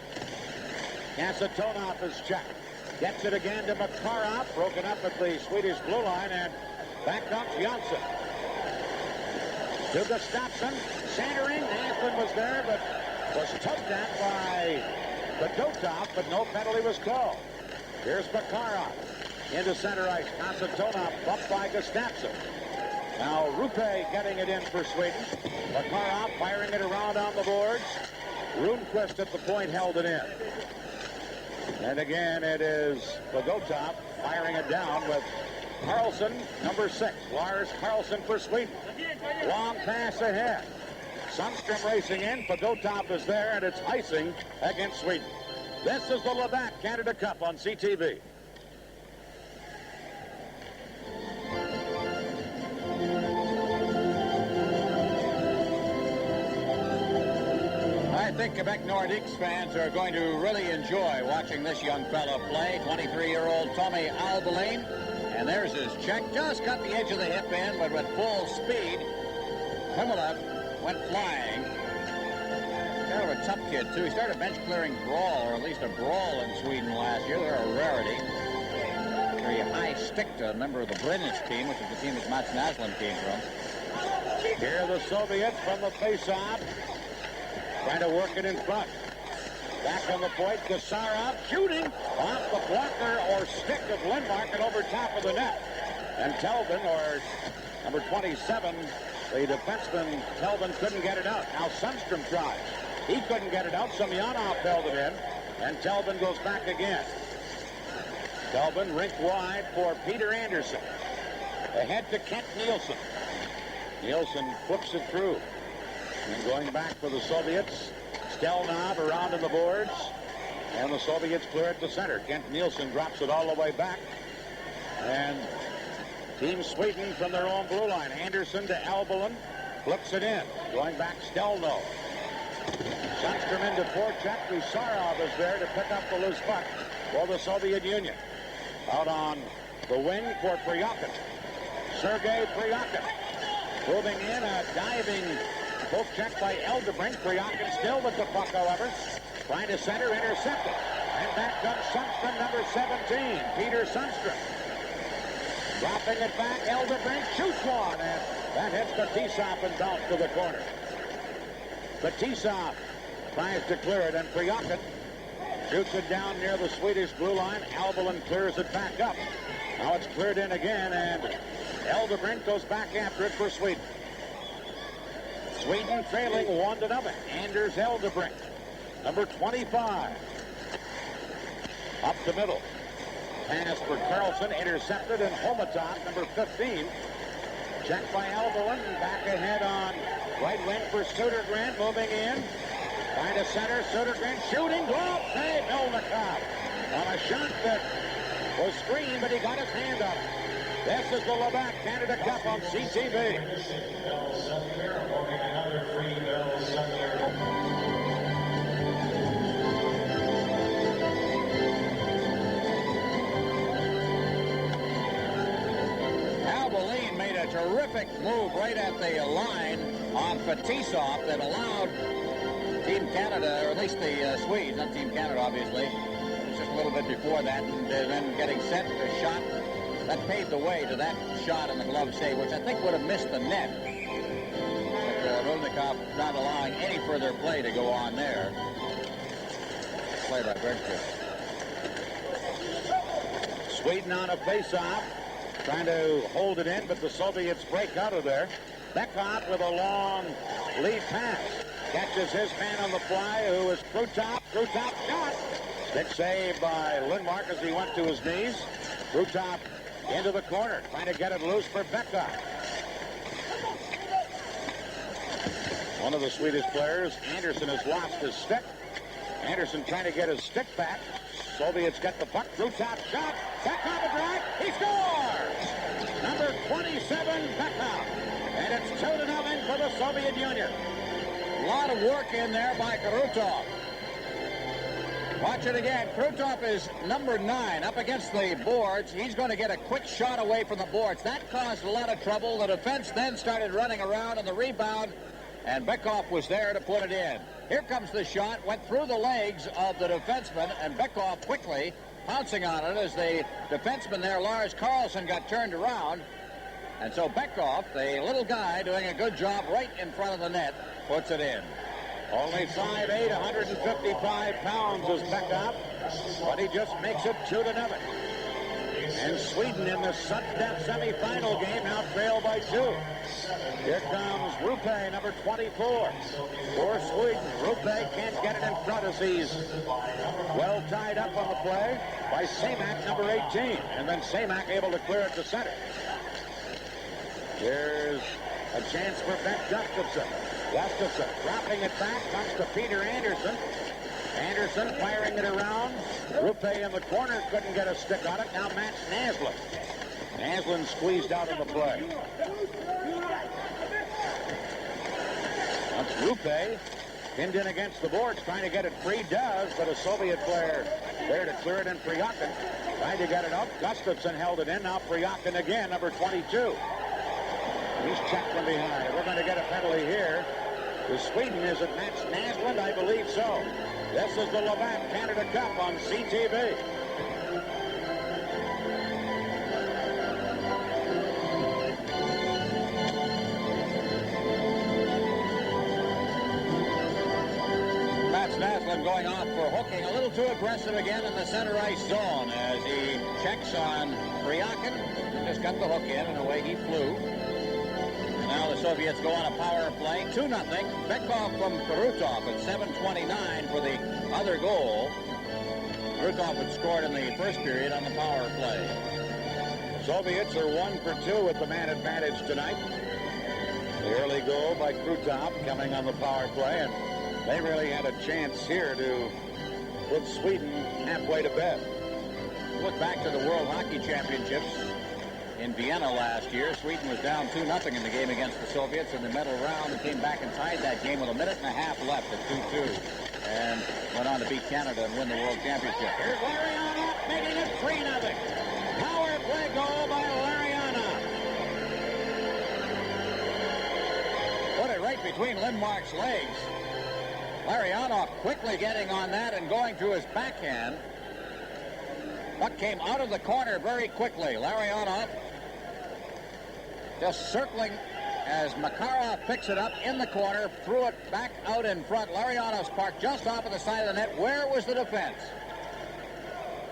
Kasatonov is checked. Gets it again to Makarov. Broken up at the Swedish blue line, and back comes Jansson. To Gustafsson. Centering. Naslund was there, but was tugged at by Fedotov, but no penalty was called. Here's Makarov. Into center ice. Kasatonov bumped by Gustafsson. Now Rupe getting it in for Sweden. Makarov firing it around on the boards. Rundqvist at the point held it in. And again it is Fedotov firing it down with Karlsson, number 6. Lars Karlsson for Sweden. Long pass ahead. Sundstrom racing in. Fedotov is there, and it's icing against Sweden. This is the Labatt Canada Cup on CTV. I think Quebec Nordiques fans are going to really enjoy watching this young fellow play. 23-year-old Tommy Albelin. And there's his check. Just cut the edge of the hip in, but with full speed. Himalev went flying. Kind of a tough kid, too. He started a bench-clearing brawl, or at least a brawl in Sweden last year. They're a rarity. Very high stick to a member of the Brynäs team, which is the team that Mats Naslund came from. Here are the Soviets from the face-off. Trying to work it in front. Back on the point, Gusarov shooting off the blocker or stick of Lindmark and over top of the net. And Telvin, or number 27, the defenseman, Telvin couldn't get it out. Now Sundstrom tries. He couldn't get it out. Semyonov held it in. And Telvin goes back again. Telvin rink wide for P.Андерсson. Ahead to K.Nilsson. Nilsson flips it through. And going back for the Soviets, Stельнов around in the boards. And the Soviets clear it to center. K.Nilsson drops it all the way back. And Team Sweden from their own blue line. Andersson to Albelin. Flips it in. Going back, Stельнов. Sundstrom into forecheck. Gusarov is there to pick up the loose puck for the Soviet Union. Out on the wing for Pryakin. Sergei Pryakin. Moving in, a diving poke check by Eldebrink. Pryakin still with the puck, however. Trying to center, intercepted. And back comes Sundstrom, number 17, Peter Sundstrom. Dropping it back, Eldebrink shoots one, and that hits Fetisov and bounced to the corner. Fetisov tries to clear it, and Pryakin shoots it down near the Swedish blue line. Albelin clears it back up. Now it's cleared in again, and Eldebrink goes back after it for Sweden. Sweden trailing 1-0. Anders Eldebrink, number 25. Up the middle. Pass for Karlsson, intercepted, and Homutov, number 15. Checked by Albelin, back ahead on right wing for Södergren, moving in. Trying to center, Södergren shooting, glove, save, Milnikov. On a shot that was screened, but he got his hand up. This is the Labatt Canada Cup on CTV. Albelin made a terrific move right at the line on Fetisov that allowed Team Canada, or at least the Swedes, not Team Canada, obviously. It's just a little bit before that, and then getting set for a shot that paved the way to that shot in the glove save, which I think would have missed the net. But Rudnikov not allowing any further play to go on there. Play by Bergqvist. Sweden on a face-off, trying to hold it in, but the Soviets break out of there. Beckhoff with a long lead pass. Catches his man on the fly, who is Krutov. Krutov shot. Stick save by Lindmark as he went to his knees. Krutov into the corner, trying to get it loose for Beckhoff. One of the Swedish players, Andersson, has lost his stick. Andersson trying to get his stick back. Soviets get the puck. Krutov shot. Beckhoff a drag. He scores! Number 27, Beckhoff. And it's 2-0 for the Soviet Union. A lot of work in there by Krutov. Watch it again. Krutov is number 9 up against the boards. He's going to get a quick shot away from the boards. That caused a lot of trouble. The defense then started running around on the rebound, and Beckhoff was there to put it in. Here comes the shot. Went through the legs of the defenseman, and Beckhoff quickly pouncing on it as the defenseman there, L.Kарлsson, got turned around. And so Beckhoff, the little guy doing a good job right in front of the net, puts it in. Only 5'8", 155 pounds is Beckhoff, but he just makes it 2-0. And Sweden in the sudden-death semifinal game now trail by 2. Here comes Rupe, number 24. For Sweden, Rupe can't get it in front as he's well tied up on the play by Semak, number 18. And then Semak able to clear it to center. Here's a chance for Ben Gustafsson. Gustafsson dropping it back, comes to Peter Andersson. Andersson firing it around. Rupe in the corner, couldn't get a stick on it. Now Mats Naslund. Naslund squeezed out of the play. That's Rupe pinned in against the boards, trying to get it free. Does, but a Soviet player there to clear it in. Pryakin trying to get it up. Gustafsson held it in. Now Pryakin again, number 22. He's checked from behind. We're going to get a penalty here. To Sweden, is it Mats Naslund? I believe so. This is the Labatt Canada Cup on CTV. Mats Naslund going off for hooking. A little too aggressive again in the center ice zone as he checks on Pryakin. Just got the hook in and away he flew. Now the Soviets go on a power play, 2-0. Beckhoff from Krutov at 7:29 for the other goal. Krutov had scored in the first period on the power play. Soviets are 1 for 2 with the man advantage tonight. The early goal by Krutov coming on the power play, and they really had a chance here to put Sweden halfway to bed. Look back to the World Hockey Championships in Vienna last year. Sweden was down 2-0 in the game against the Soviets in the medal round and came back and tied that game with a minute and a half left at 2-2 and went on to beat Canada and win the World Championship. Here's Larianov making it 3-0. Power play goal by Larianov. Put it right between Lindmark's legs. Larianov quickly getting on that and going to his backhand. Puck came out of the corner very quickly. Larianov just circling as Makarov picks it up in the corner, threw it back out in front. Larionov's parked just off of the side of the net. Where was the defense?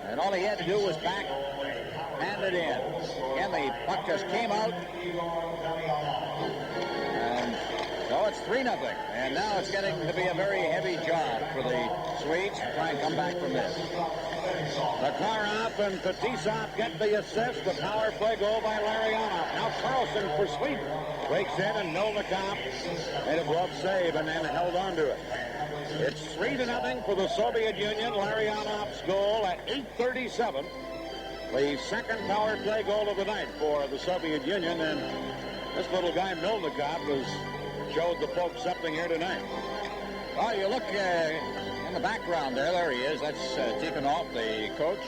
And all he had to do was back, hand it in. Again, the puck just came out. And so it's 3-0. And now it's getting to be a very heavy job for the Swedes to try and come back from this. Makarov and Fetisov get the assist. The power play goal by Larionov. Now Karlsson for Sweden. Breaks in and Milnikov made a glove save and then held on to it. It's 3-0 for the Soviet Union. Larionov's goal at 8:37. The second power play goal of the night for the Soviet Union. And this little guy Milnikov showed the folks something here tonight. Well, you look in the background there he is. That's Tikhonov, the coach.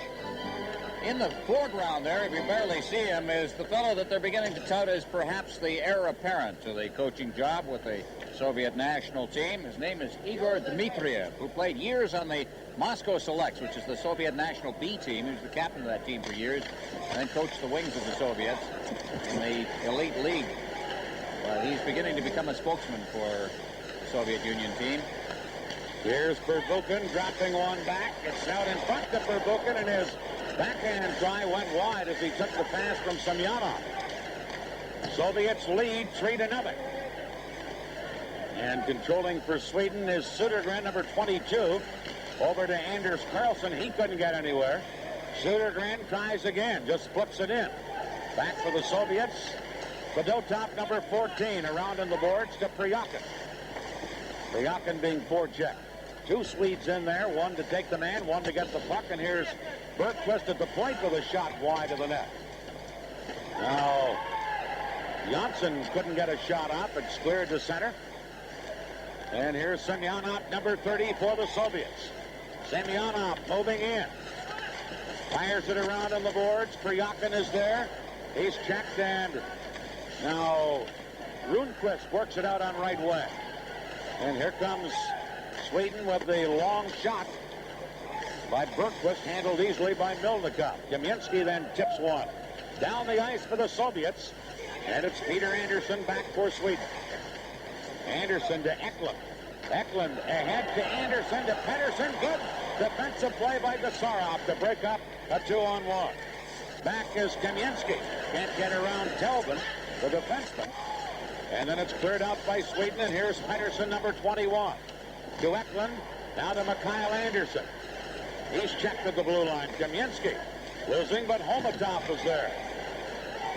In the foreground there, if you barely see him, is the fellow that they're beginning to tout as perhaps the heir apparent to the coaching job with the Soviet national team. His name is Igor Dmitriev, who played years on the Moscow Selects, which is the Soviet national B team. He was the captain of that team for years, and then coached the wings of the Soviets in the elite league. He's beginning to become a spokesman for the Soviet Union team. Here's Pervukin dropping one back. It's out in front to Pervukin, and his backhand try went wide as he took the pass from Semyonov. Soviets lead 3-0. And controlling for Sweden is Södergren, number 22. Over to Anders Carlson. He couldn't get anywhere. Södergren tries again, just flips it in. Back for the Soviets. Fedotov, number 14, around in the boards to Pryakin. Pryakin being forechecked. Two Swedes in there, one to take the man, one to get the puck, and here's Bergqvist at the point with a shot wide of the net. Now, Jönsson couldn't get a shot up. It's cleared to center. And here's Semyonov, number 30, for the Soviets. Semyonov moving in. Fires it around on the boards. Pryakin is there. He's checked, and now Rundqvist works it out on right wing. And here comes Sweden with the long shot by Bergqvist, handled easily by Milnikov. Kamensky then tips one. Down the ice for the Soviets, and it's Peter Andersson back for Sweden. Andersson to Eklund. Eklund ahead to Andersson to Pettersson. Good defensive play by Gusarov to break up a 2-on-1. Back is Kamensky. Can't get around Telvin, the defenseman. And then it's cleared out by Sweden, and here's Pettersson, number 21. To Eklund, now to Mikael Andersson. He's checked at the blue line. Kamensky losing, but Homutov is there.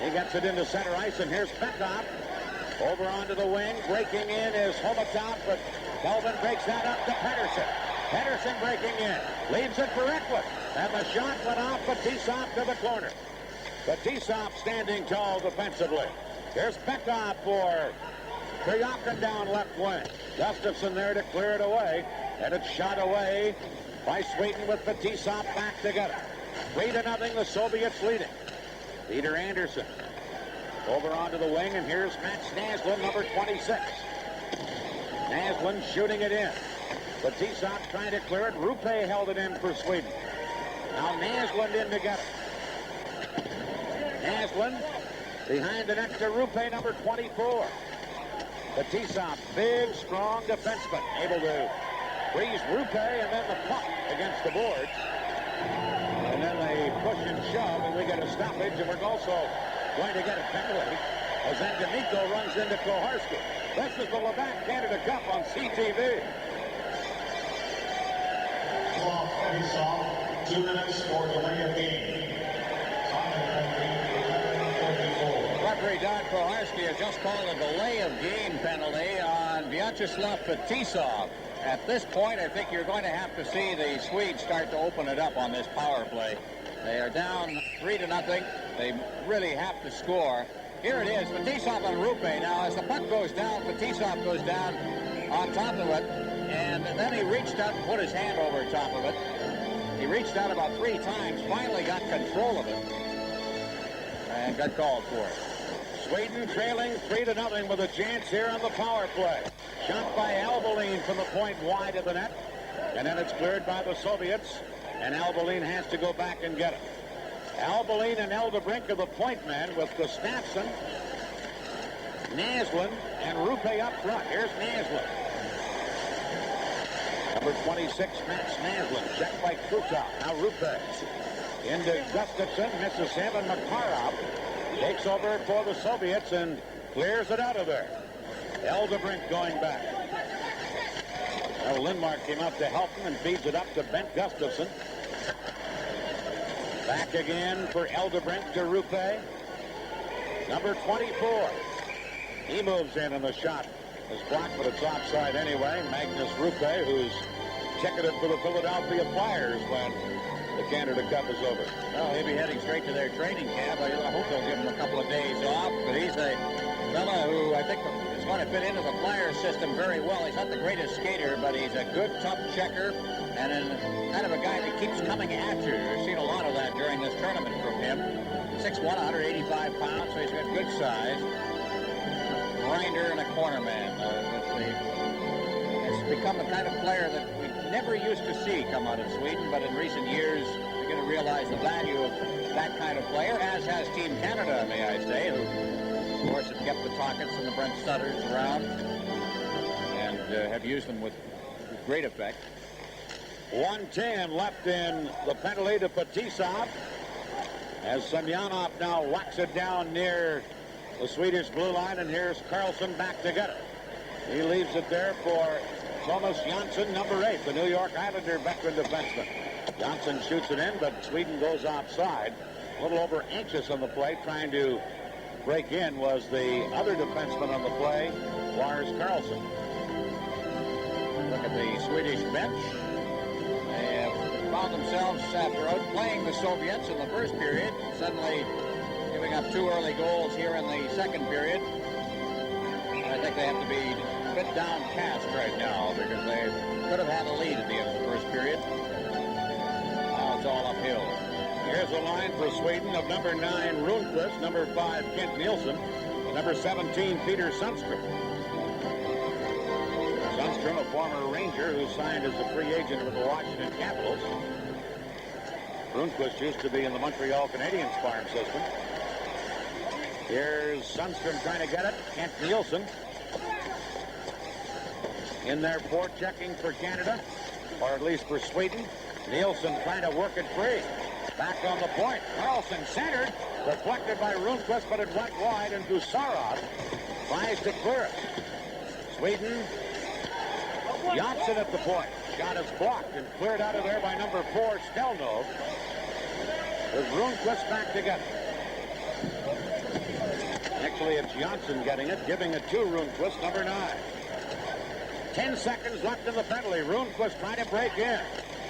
He gets it into center ice, and here's Petov. Over onto the wing. Breaking in is Homutov, but Telvin breaks that up to Pettersson. Pettersson breaking in. Leaves it for Eklund. And the shot went off Fetisov to the corner. Fetisov standing tall defensively. Here's Petov for Pryakin down left wing. Gustafsson there to clear it away. And it's shot away by Sweden with Fetisov back together. 3-0, the Soviets leading. Peter Andersson over onto the wing, and here's Mats Naslund, number 26. Naslund shooting it in. Fetisov trying to clear it. Rupe held it in for Sweden. Now Naslund in to get it. Naslund behind the net to Rupe, number 24. Fetisov, big, strong defenseman, able to freeze Rupe, and then the puck against the boards. And then they push and shove, and we get a stoppage, and we're also going to get a penalty as Д.Амико runs into Koharski. This is the Labatt Canada Cup on CTV. 2 minutes for delay of game. Referee Don Koharski has just called a delay of game penalty on Vyacheslav Fetisov. At this point, I think you're going to have to see the Swedes start to open it up on this power play. They are down 3-0. They really have to score. Here it is, Fetisov on Rupe. Now, as the puck goes down, Fetisov goes down on top of it, and then he reached out and put his hand over top of it. He reached out about 3 times, finally got control of it, and got called for it. Sweden trailing 3-0 with a chance here on the power play. Shot by Albeline from the point wide of the net, and then it's cleared by the Soviets, and Albeline has to go back and get it. Albeline and Eldebrink are the point men with Gustafsson, Naslund, and Rupe up front. Here's Naslund. Number 26, Mats Naslund, checked by Krutov. Now Rupe into Gustafsson, misses him, and Makarov takes over for the Soviets and clears it out of there. Eldebrink going back. Now Lindmark came out to help him and feeds it up to Bent Gustafsson. Back again for Eldebrink to Rupe. Number 24. He moves in, and the shot is blocked, but it's offside anyway. Magnus Rupe, who's ticketed for the Philadelphia Flyers when the Canada Cup is over. Well, he'll be heading straight to their training camp. I hope they'll give him a couple of days off, but he's a fella who I think is going to fit into the Flyers system very well. He's not the greatest skater, but he's a good, tough checker, and kind of a guy that keeps coming at you. You've seen a lot of that during this tournament from him. 6'1", 185 pounds, so he's got good size. Grinder and a corner man. has become the kind of player that we never used to see come out of Sweden, but in recent years, you're going to realize the value of that kind of player, as has Team Canada, may I say, who, of course, have kept the Tocketts and the Brent Sutters around and have used them with great effect. 1:10 left in the penalty to Fetisov, as Semyonov now whacks it down near the Swedish blue line, and here's Ä.Kарлsson back to get it. He leaves it there for Thomas Jansson, number 8, the New York Islander veteran defenseman. Jansson shoots it in, but Sweden goes offside. A little over anxious on the play, trying to break in was the other defenseman on the play, Lars Ä.Kарлsson. Look at the Swedish bench. They have found themselves, after outplaying the Soviets in the first period, suddenly giving up 2 early goals here in the second period. I think they have to be a bit downcast right now because they could have had a lead at the end of the first period. Now it's all uphill. Here's a line for Sweden of number 9, Rundqvist, number 5, K.Nilsson, and number 17, P.Sundstrom. Sundstrom, a former Ranger who signed as a free agent with the Washington Capitals. Rundqvist used to be in the Montreal Canadiens farm system. Here's Sundstrom trying to get it. K.Nilsson in there checking for Canada, or at least for Sweden. Nilsson trying to work it free. Back on the point. Ä.Kарлsson centered. Deflected by Rundqvist, but it went wide, and Gusarov tries to clear it. Sweden. Jansson at the point. Shot is blocked and cleared out of there by number 4, Stelnov. With Rundqvist back to get it. Actually, it's Jansson getting it, giving it to Rundqvist, number 9. 10 seconds left in the penalty. Rundqvist trying to break in.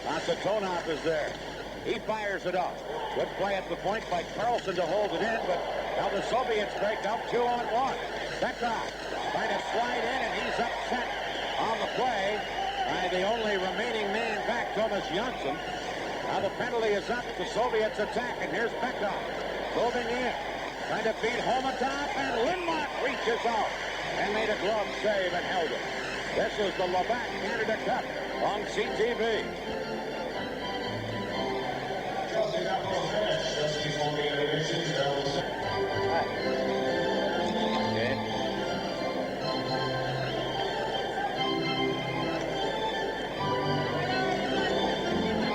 Kасatonov is there. He fires it off. Good play at the point by Ä.Kарлsson to hold it in, but now the Soviets break up 2-on-1. Bekov trying to slide in, and he's upset on the play by the only remaining man back, Thomas Jansson. Now the penalty is up. The Soviets attack, and here's Bekov moving in. Trying to beat Homutov, and Lindmark reaches out and made a glove save and held it. This is the Labatt Canada Cup on CTV.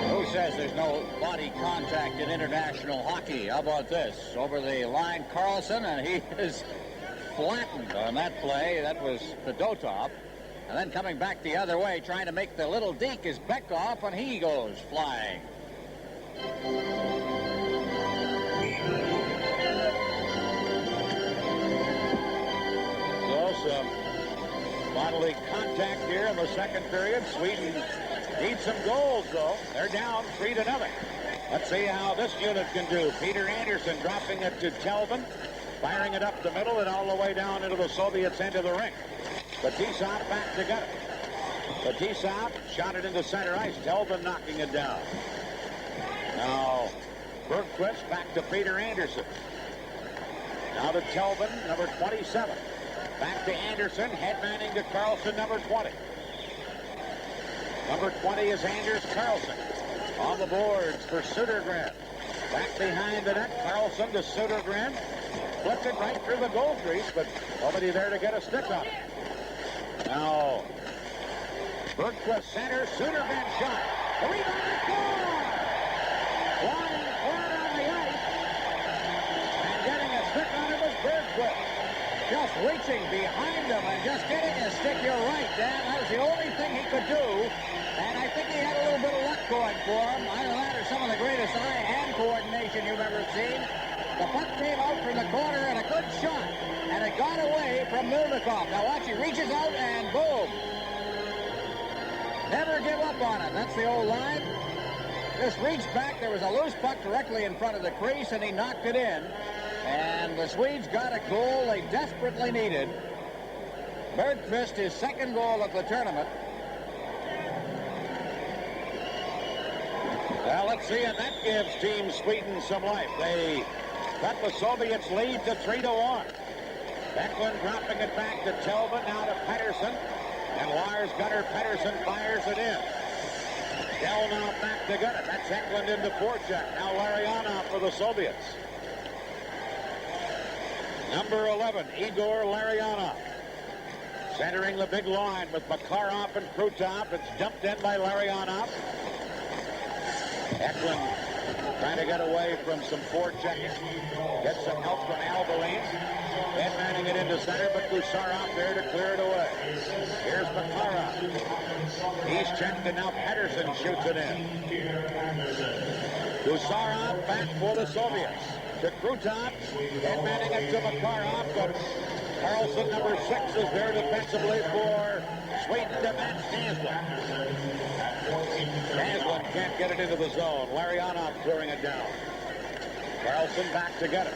Who says there's no body contact in international hockey? How about this? Over the line, Ä.Kарлsson, and he is flattened on that play. That was Fedotov. And then coming back the other way, trying to make the little deke is Bekov, and he goes flying. So some bodily contact here in the second period. Sweden needs some goals, though. They're down 3-0. Let's see how this unit can do. P.Андерсson dropping it to Telvin, firing it up the middle and all the way down into the Soviets' end of the rink. Fetisov back to get it. Fetisov shot it into center ice. Telvin knocking it down. Now, Bergquist back to P.Андерсson. Now to Telvin, number 27. Back to Andersson, headmanning to Ä.Kарлsson, number 20. Number 20 is Anders Ä.Kарлsson. On the boards for Södergren. Back behind the net, Ä.Kарлsson to Södergren. Flipped it right through the goal crease, but nobody there to get a stick on it. Now, Bergquist center, Södergren shot. The rebound and score! Flying flat on the ice. And getting a stick on it was Bergquist. Just reaching behind him and just getting a stick. You're right, Dan. That was the only thing he could do. And I think he had a little bit of luck going for him. Either that or some of the greatest eye-hand coordination you've ever seen. The puck came out from the corner and a good shot. And it got away from Milnikov. Now watch, he reaches out and boom. Never give up on it. That's the old line. Just reached back. There was a loose puck directly in front of the crease and he knocked it in. And the Swedes got a goal they desperately needed. Bergqvist, his second goal of the tournament. Well, let's see, and that gives Team Sweden some life. They cut the Soviets' lead to 3-1. Ä.Kylund dropping it back to Telvin, now to Pettersson. And Lars Gunnar Pettersson fires it in. Dell now back to get it. That's Ecklund into forecheck. Now Larionov for the Soviets. Number 11, Igor Larionov. Centering the big line with Makarov and Krutov. It's dumped in by Larionov. Ecklund trying to get away from some forechecking. Gets some help from Albeline. Then manning it into center, but Gusarov there to clear it away. Here's Makarov. He's checked, and now Pettersson shoots it in. Gusarov back for the Soviets. To Krutov, and manning it to Makarov, but Karlsson, number 6, is there defensively for Sweden to match Naslund. Naslund can't get it into the zone. Larionov clearing it down. Karlsson back to get it.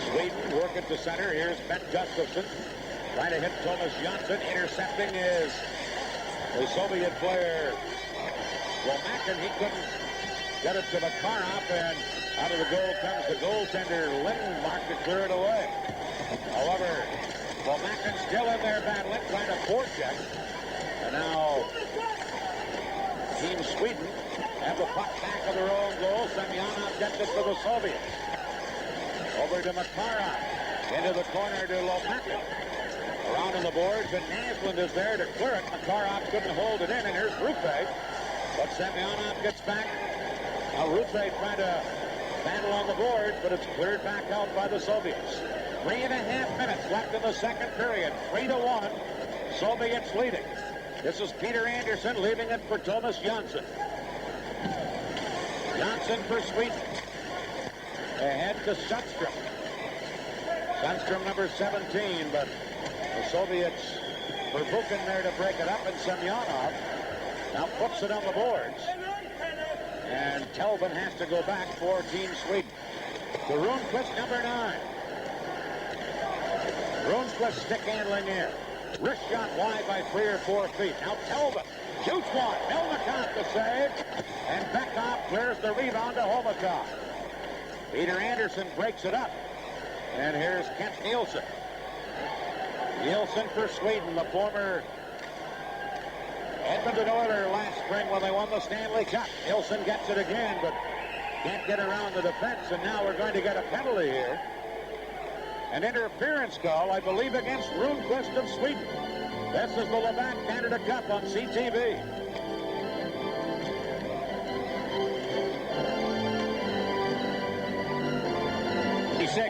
Sweden work it to center. Here's Ben Gustafsson. Trying to hit Thomas Jönsson. Intercepting is the Soviet player Lomakin. He couldn't get it to Makarov, and out of the goal comes the goaltender Lindmark to clear it away. However, Lomakin still in there battling, trying to forecheck. And now Team Sweden have the puck back of their own goal. Semyonov gets it for the Soviets. Over to Makarov. Into the corner to Lomakin. Around on the boards, and Naslund is there to clear it. Makarov couldn't hold it in, and here's Rupe. But Semyonov gets back. Now Rupe trying to battle on the boards, but it's cleared back out by the Soviets. 3.5 minutes left in the second period. 3-1. Soviets leading. This is Peter Anderson leaving it for Thomas Jönsson. Jönsson for Sweden. Ahead to Sundstrom. Sundstrom number 17, but the Soviets for Buchan there to break it up, and Semyonov now puts it on the boards. And Telvin has to go back for Team Sweden. To Rundqvist, number 9. Rundqvist stick handling in. Wrist shot wide by 3 or 4 feet. Now Telvin shoots one. Melnikov to save. And Beckhoff clears the rebound to Homutov. Peter Anderson breaks it up. And here's K.Nilsson. Nilsson for Sweden, the former Edmonton Oilers last spring when they won the Stanley Cup. Nilsson gets it again, but can't get around the defense, and now we're going to get a penalty here. An interference call, I believe, against Rundqvist of Sweden. This is the Labatt Canada Cup on CTV.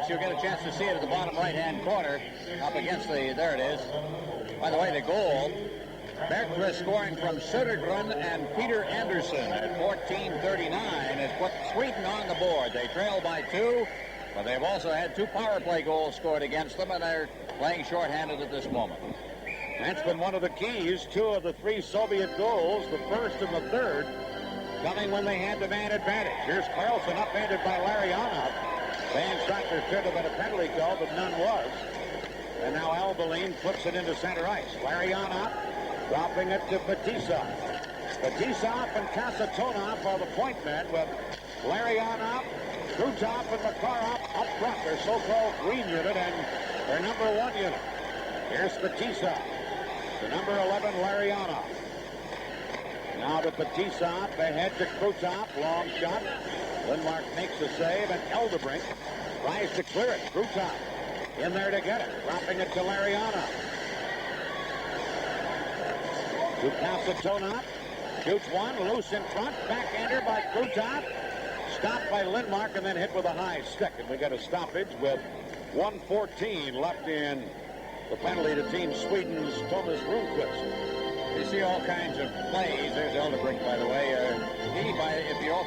You'll get a chance to see it at the bottom right-hand corner up against the, there it is. By the way, the goal, Bergqvist scoring from Södergren and Peter Andersson at 14:39 has put Sweden on the board. They trail by 2, but they've also had 2 power play goals scored against them, and they're playing shorthanded at this moment. That's been one of the keys. 2 of the 3 Soviet goals, the first and the third, coming when they had the man advantage. Here's Karlsson upended by Larionov. Van Strucker should have been a penalty call, but none was. And now Albeline flips it into center ice. Larionov dropping it to Fetisov. Fetisov and Kasatonov are the point men, with Larionov, Krutov, and Makarov up front. Their so-called green unit and their number 1 unit. Here's Fetisov. The number 11, Larionov. Now to Fetisov, ahead to Krutov. Long shot. Lindmark makes the save, and Eldebrink tries to clear it. Krutov in there to get it. Dropping it to Larionov. To Kasatonov. Shoots one, loose in front. Backhander by Krutov. Stopped by Lindmark, and then hit with a high stick. And we got a stoppage with 1:14 left in the penalty to Team Sweden's Thomas Rundqvist. You see all kinds of plays. There's Eldebrink, by the way.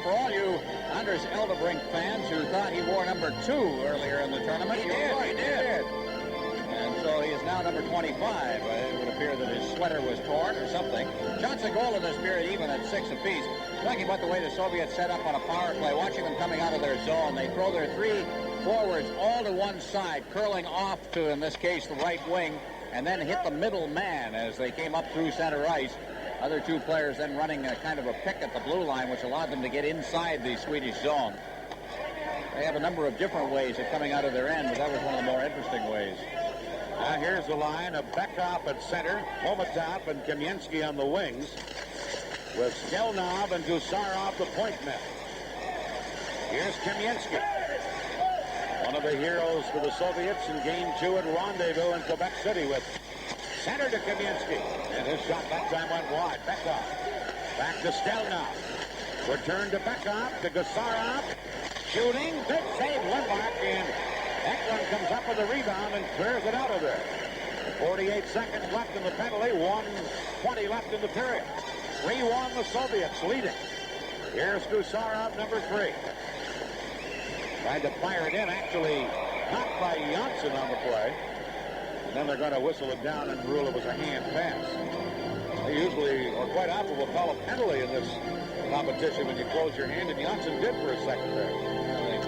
For all you Anders Eldebrink fans who thought he wore number 2 earlier in the tournament, He did. And so he is now number 25. It would appear that his sweater was torn or something. Shots a goal in this period, even at 6 apiece. Talking about the way the Soviets set up on a power play, watching them coming out of their zone, they throw their 3 forwards all to one side, curling off to, in this case, the right wing, and then hit the middle man as they came up through center ice. Other 2 players then running a kind of a pick at the blue line, which allowed them to get inside the Swedish zone. They have a number of different ways of coming out of their end, but that was one of the more interesting ways. Now here's the line of Bekov at center, Homutov and Kamensky on the wings, with Stelnov and Gusarov the point men. Here's Kamensky, one of the heroes for the Soviets in Game 2 at Rendezvous in Quebec City, with center to Kamensky. And his shot that time went wide. Bekov back to Stelnov. Return to Bekov, to Gusarov. Shooting, big save, Lindmark, and Eklund comes up with a rebound and clears it out of there. 48 seconds left in the penalty, 1:20 left in the period. 3-1 the Soviets leading. Here's Gusarov, number 3. Tried to fire it in, actually caught by Jönsson on the play. And then they're going to whistle it down and rule it was a hand pass. They usually, or quite often, will call a penalty in this competition when you close your hand, and Jönsson did for a second there. And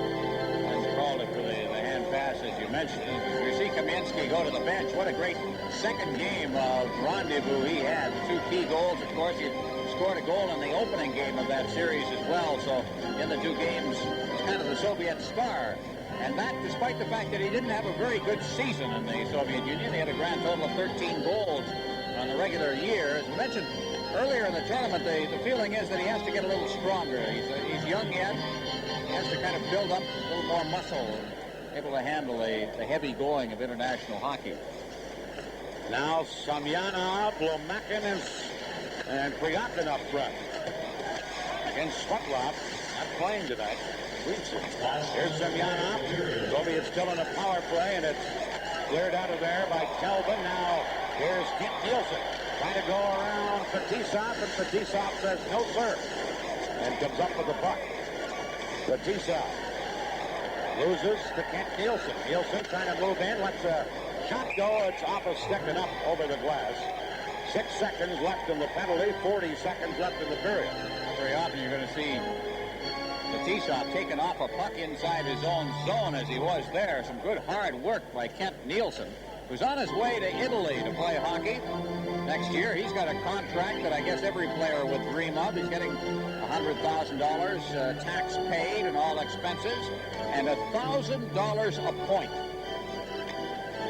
called it for the hand pass, as you mentioned. You see Kamensky go to the bench. What a great second game of Rendezvous he had. 2 key goals, of course. He scored a goal in the opening game of that series as well. So in the 2 games, he's kind of the Soviet star. And that despite the fact that he didn't have a very good season in the Soviet Union. He had a grand total of 13 goals on the regular year. As mentioned earlier in the tournament, the feeling is that he has to get a little stronger. He's young yet. He has to kind of build up a little more muscle, able to handle the heavy going of international hockey. Now Semyonov, Lomakin, and Pryakin up front. Against Svetlov, not playing tonight. Here's Semyonov. Soviets still in a power play, and it's cleared out of there by Kelvin. Now here's K.Nilsson trying to go around Fetisov, and Fetisov says no, sir, and comes up with the puck. Fetisov loses to K.Nilsson. Nilsson trying to move in, lets a shot go. It's off a stick and up over the glass. 6 seconds left in the penalty, 40 seconds left in the period. Very often you're going to see Fetisov taking off a puck inside his own zone as he was there. Some good hard work by K.Nilsson, who's on his way to Italy to play hockey. Next year, he's got a contract that I guess every player would dream of. He's getting $100,000 tax paid and all expenses, and $1,000 a point.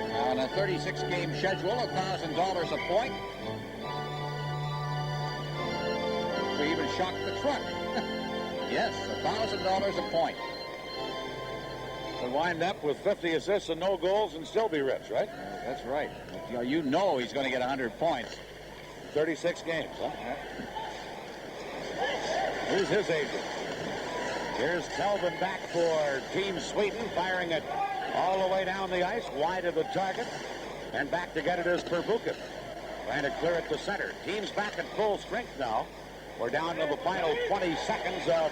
Now, on a 36-game schedule, $1,000 a point. We even shocked the truck. Yes, $1,000 a point. Could wind up with 50 assists and no goals and still be rich, right? That's right. You know he's going to get 100 points. 36 games, huh? Yeah. Who's his agent? Here's Kelvin back for Team Sweden, firing it all the way down the ice, wide of the target. And back to get it is Pervukin, trying to clear it to center. Team's back at full strength now. We're down to the final 20 seconds of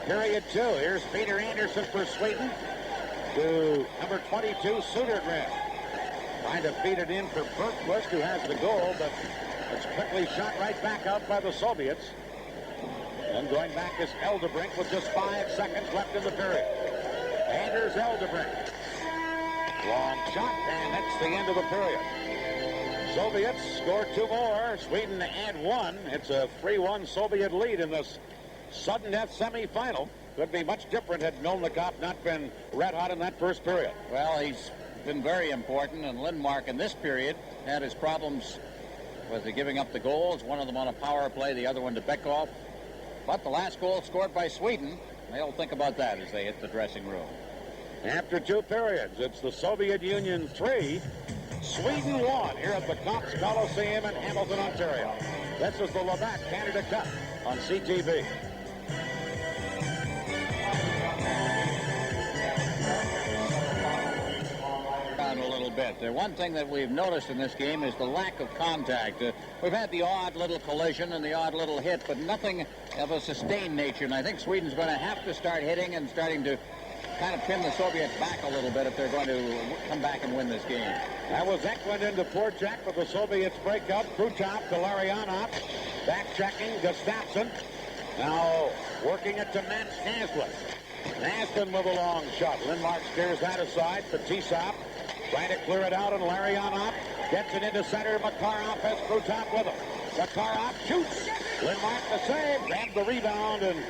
period 2. Here's P.Андерсson for Sweden to number 22, Södergren. Trying to feed it in for Bergquist, who has the goal, but it's quickly shot right back out by the Soviets. And going back is Eldebrink with just 5 seconds left in the period. And here's Eldebrink. Long shot, and that's the end of the period. Soviets score 2 more. Sweden add 1. It's a 3-1 Soviet lead in this sudden death semifinal. Could be much different had Milnikov not been red hot in that first period. Well, he's been very important, and Lindmark in this period had his problems with the giving up the goals. One of them on a power play, the other one to Bekov. But the last goal scored by Sweden, they'll think about that as they hit the dressing room. After 2 periods, it's the Soviet Union 3, Sweden 1 here at the Cup'87 in Hamilton, Ontario. This is the Labatt Canada Cup on CTV. A little bit. One thing that we've noticed in this game is the lack of contact. We've had the odd little collision and the odd little hit, but nothing of a sustained nature. And I think Sweden's going to have to start hitting and starting to kind of pin the Soviets back a little bit if they're going to come back and win this game. That was Eklund into Porchak, but the Soviets break up. Krutov to Larionov. Back checking Gustafsson. Now working it to Matt Naslin. Naslin with a long shot. Lindmark steers that aside. Fetisov trying to clear it out, and Larionov gets it into center. Makarov has Krutov with him. Makarov shoots. Lindmark the save. Grabbed the rebound and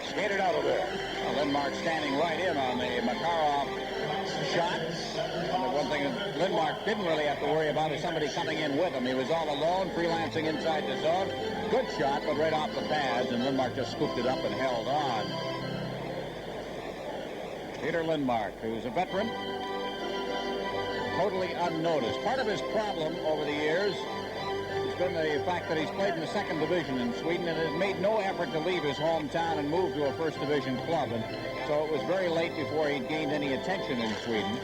skated out of there. Well, Lindmark standing right in on the Makarov shot. It one thing that Lindmark didn't really have to worry about is somebody coming in with him. He was all alone, freelancing inside the zone. Good shot, but right off the pads, and Lindmark just scooped it up and held on. Peter Lindmark, who's a veteran, totally unnoticed. Part of his problem over the years has been the fact that he's played in the second division in Sweden and has made no effort to leave his hometown and move to a first division club. And so it was very late before he gained any attention in Sweden.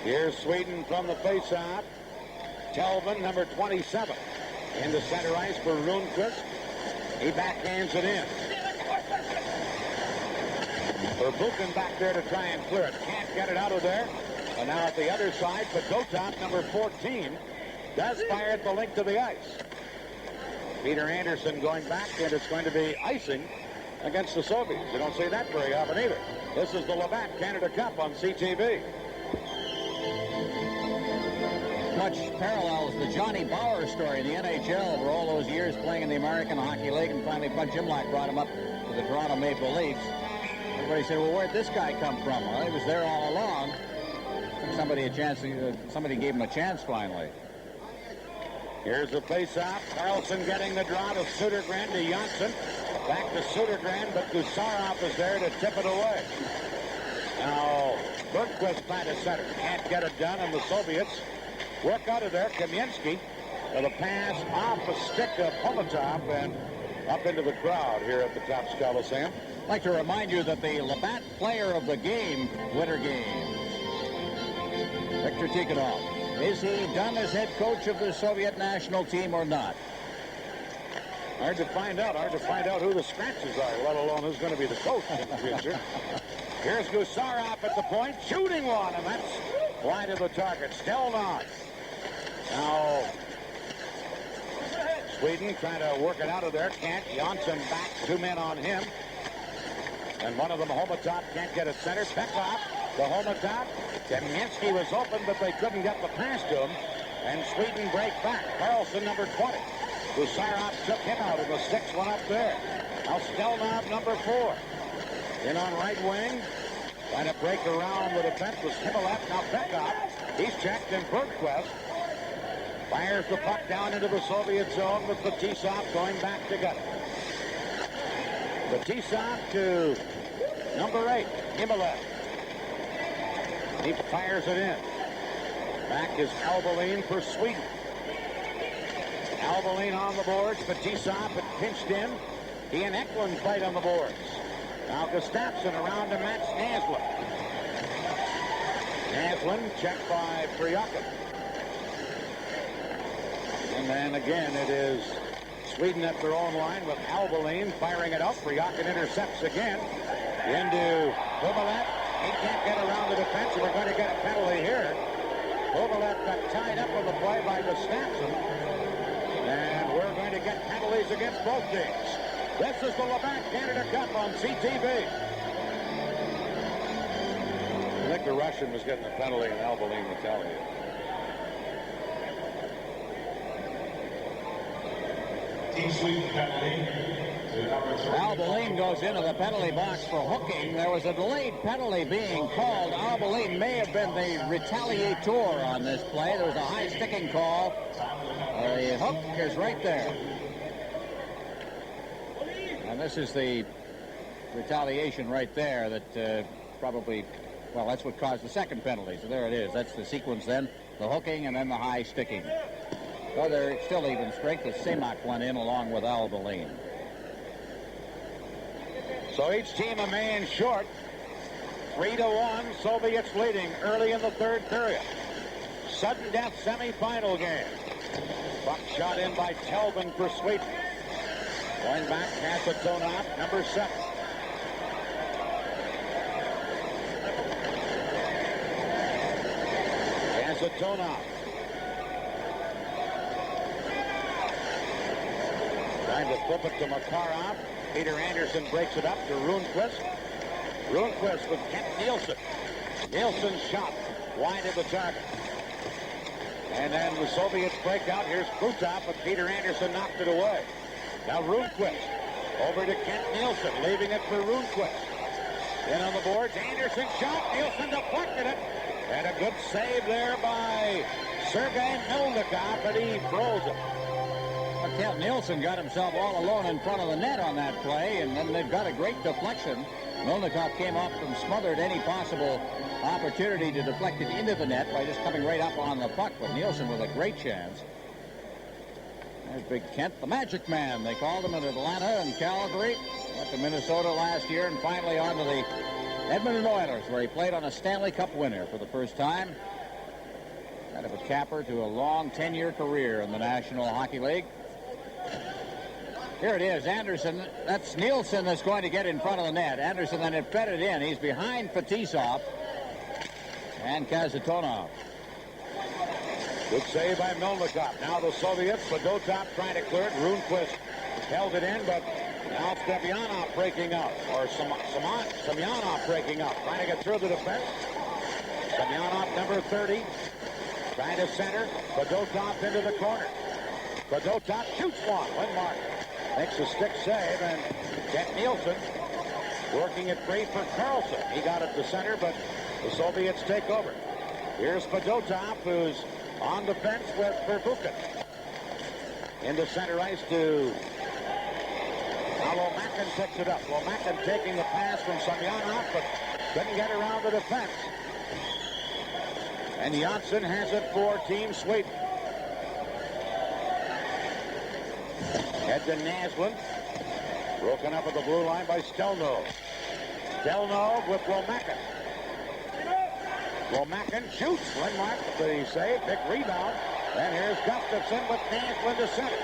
Here's Sweden from the faceoff. Telvin, number 27, into center ice for Rundqvist. He backhands it in. Verbuchen back there to try and clear it. Can't get it out of there. And now at the other side, Fedotov, number 14, does fire at the link to the ice. Peter Andersson going back, and it's going to be icing against the Soviets. You don't see that very often either. This is the Labatt Canada Cup on CTV. Much parallels the Johnny Bauer story in the NHL for all those years playing in the American Hockey League, and finally Bud Jimlock brought him up to the Toronto Maple Leafs. Everybody said, well, where'd this guy come from? Well, he was there all along. Somebody gave him a chance finally. Here's the face-off. Karlsson getting the draw to Södergren to Jönsson. Back to Södergren, but Gusarov is there to tip it away. Now, Bergquist trying to center. Can't get it done, and the Soviets work out of there. Kamensky with a pass off the stick of Homutov and up into the crowd here at the Topps Coliseum. I'd like to remind you that the Labatt Player of the Game, Winter Games, Viktor Tikhonov. Is he done as head coach of the Soviet national team or not? Hard to find out. Hard to find out who the scratches are, let alone who's going to be the coach in the future. Here's Gusarov at the point, shooting one, and that's wide of the target. Still not. Now, Sweden trying to work it out of there. Can't. Jönsson back, 2 men on him. And one of them, Homutov, can't get it center. Pekov, the Homutov. Kamensky was open, but they couldn't get the pass to him. And Sweden break back. Karlsson, number 20. Gusarov took him out, and the 6 went up there. Now Stelnov, number 4. In on right wing. Trying to break around the defense was Himmelett. Now Pekov. He's checked, and Bergquist fires the puck down into the Soviet zone with Fetisov going back to get it. Fetisov to number 8, Himmelett. He fires it in. Back is Alberline for Sweden. Alberline on the boards. Fetisov had pinched in. He and Т.Эклунд fight on the boards. Now Gustafsson around to Mats Naslund. Naslund checked by Pryakin. And then again it is Sweden at their own line with Alberline firing it up. Pryakin intercepts again into Himmelett. He can't get around the defense, and we're going to get a penalty here. Himmelett got tied up on the play by Gustafsson. And we're going to get penalties against both teams. This is the Labatt Canada Cup on CTV. I think the Russian was getting a penalty and Alberline retaliated. Team Sweden penalty. Alberline goes into the penalty box for hooking. There was a delayed penalty being called. Alberline may have been the retaliator on this play. There was a high sticking call. The hook is right there. And this is the retaliation right there that probably, well, that's what caused the second penalty. So there it is. That's the sequence then. The hooking and then the high sticking. So they're still even strength as Semak went in along with Alberline. So each team a man short. 3-1, Soviets leading early in the third period. Sudden death semifinal game. Buck shot in by Telvin for Sweden. Going back, Kasitonov, number 7. Kasitonov. Trying to flip it to Makarov. Peter Andersson breaks it up to Rundqvist. Rundqvist with K.Nilsson. Nilsson's shot wide of the target. And then the Soviets break out. Here's Krutov, but Peter Andersson knocked it away. Now Rundqvist over to K.Nilsson, leaving it for Rundqvist. In on the boards, Andersson shot. Nilsson deflected it. And a good save there by Sergei Melnikov, and he throws it. K.Nilsson got himself all alone in front of the net on that play, and then they've got a great deflection. Melnikov came up and smothered any possible opportunity to deflect it into the net by just coming right up on the puck, but Nilsson with a great chance. There's Big Kent, the Magic Man. They called him in Atlanta and Calgary. Went to Minnesota last year and finally on to the Edmonton Oilers, where he played on a Stanley Cup winner for the first time. Kind of a capper to a long 10-year career in the National Hockey League. Here it is, Andersson. That's Nilsson that's going to get in front of the net. Andersson then fed it in. He's behind Fetisov and Kazanov. Good save by Melnikov. Now the Soviets, Fedotov trying to clear it. Rundqvist held it in, but now Semyonov breaking up, or Semyonov breaking up, trying to get through the defense. Semyonov, number 30, trying to center. Fedotov into the corner. Fedotov shoots one. Lindmark makes a stick save, and K.Nilsson working it free for Karlsson. He got it to center, but the Soviets take over. Here's Fedotov, who's on the fence with Pervukin. Into center ice to Lomacin picks it up. Lomacin taking the pass from Semyonov, but couldn't get around the defense. And Jönsson has it for Team Sweden. Head to Naslund. Broken up at the blue line by Stelnov. Stelnov with Lomacin. Lomacin shoots. Lindmark, the save. Big rebound. And here's Gustafsson with Naslund to center.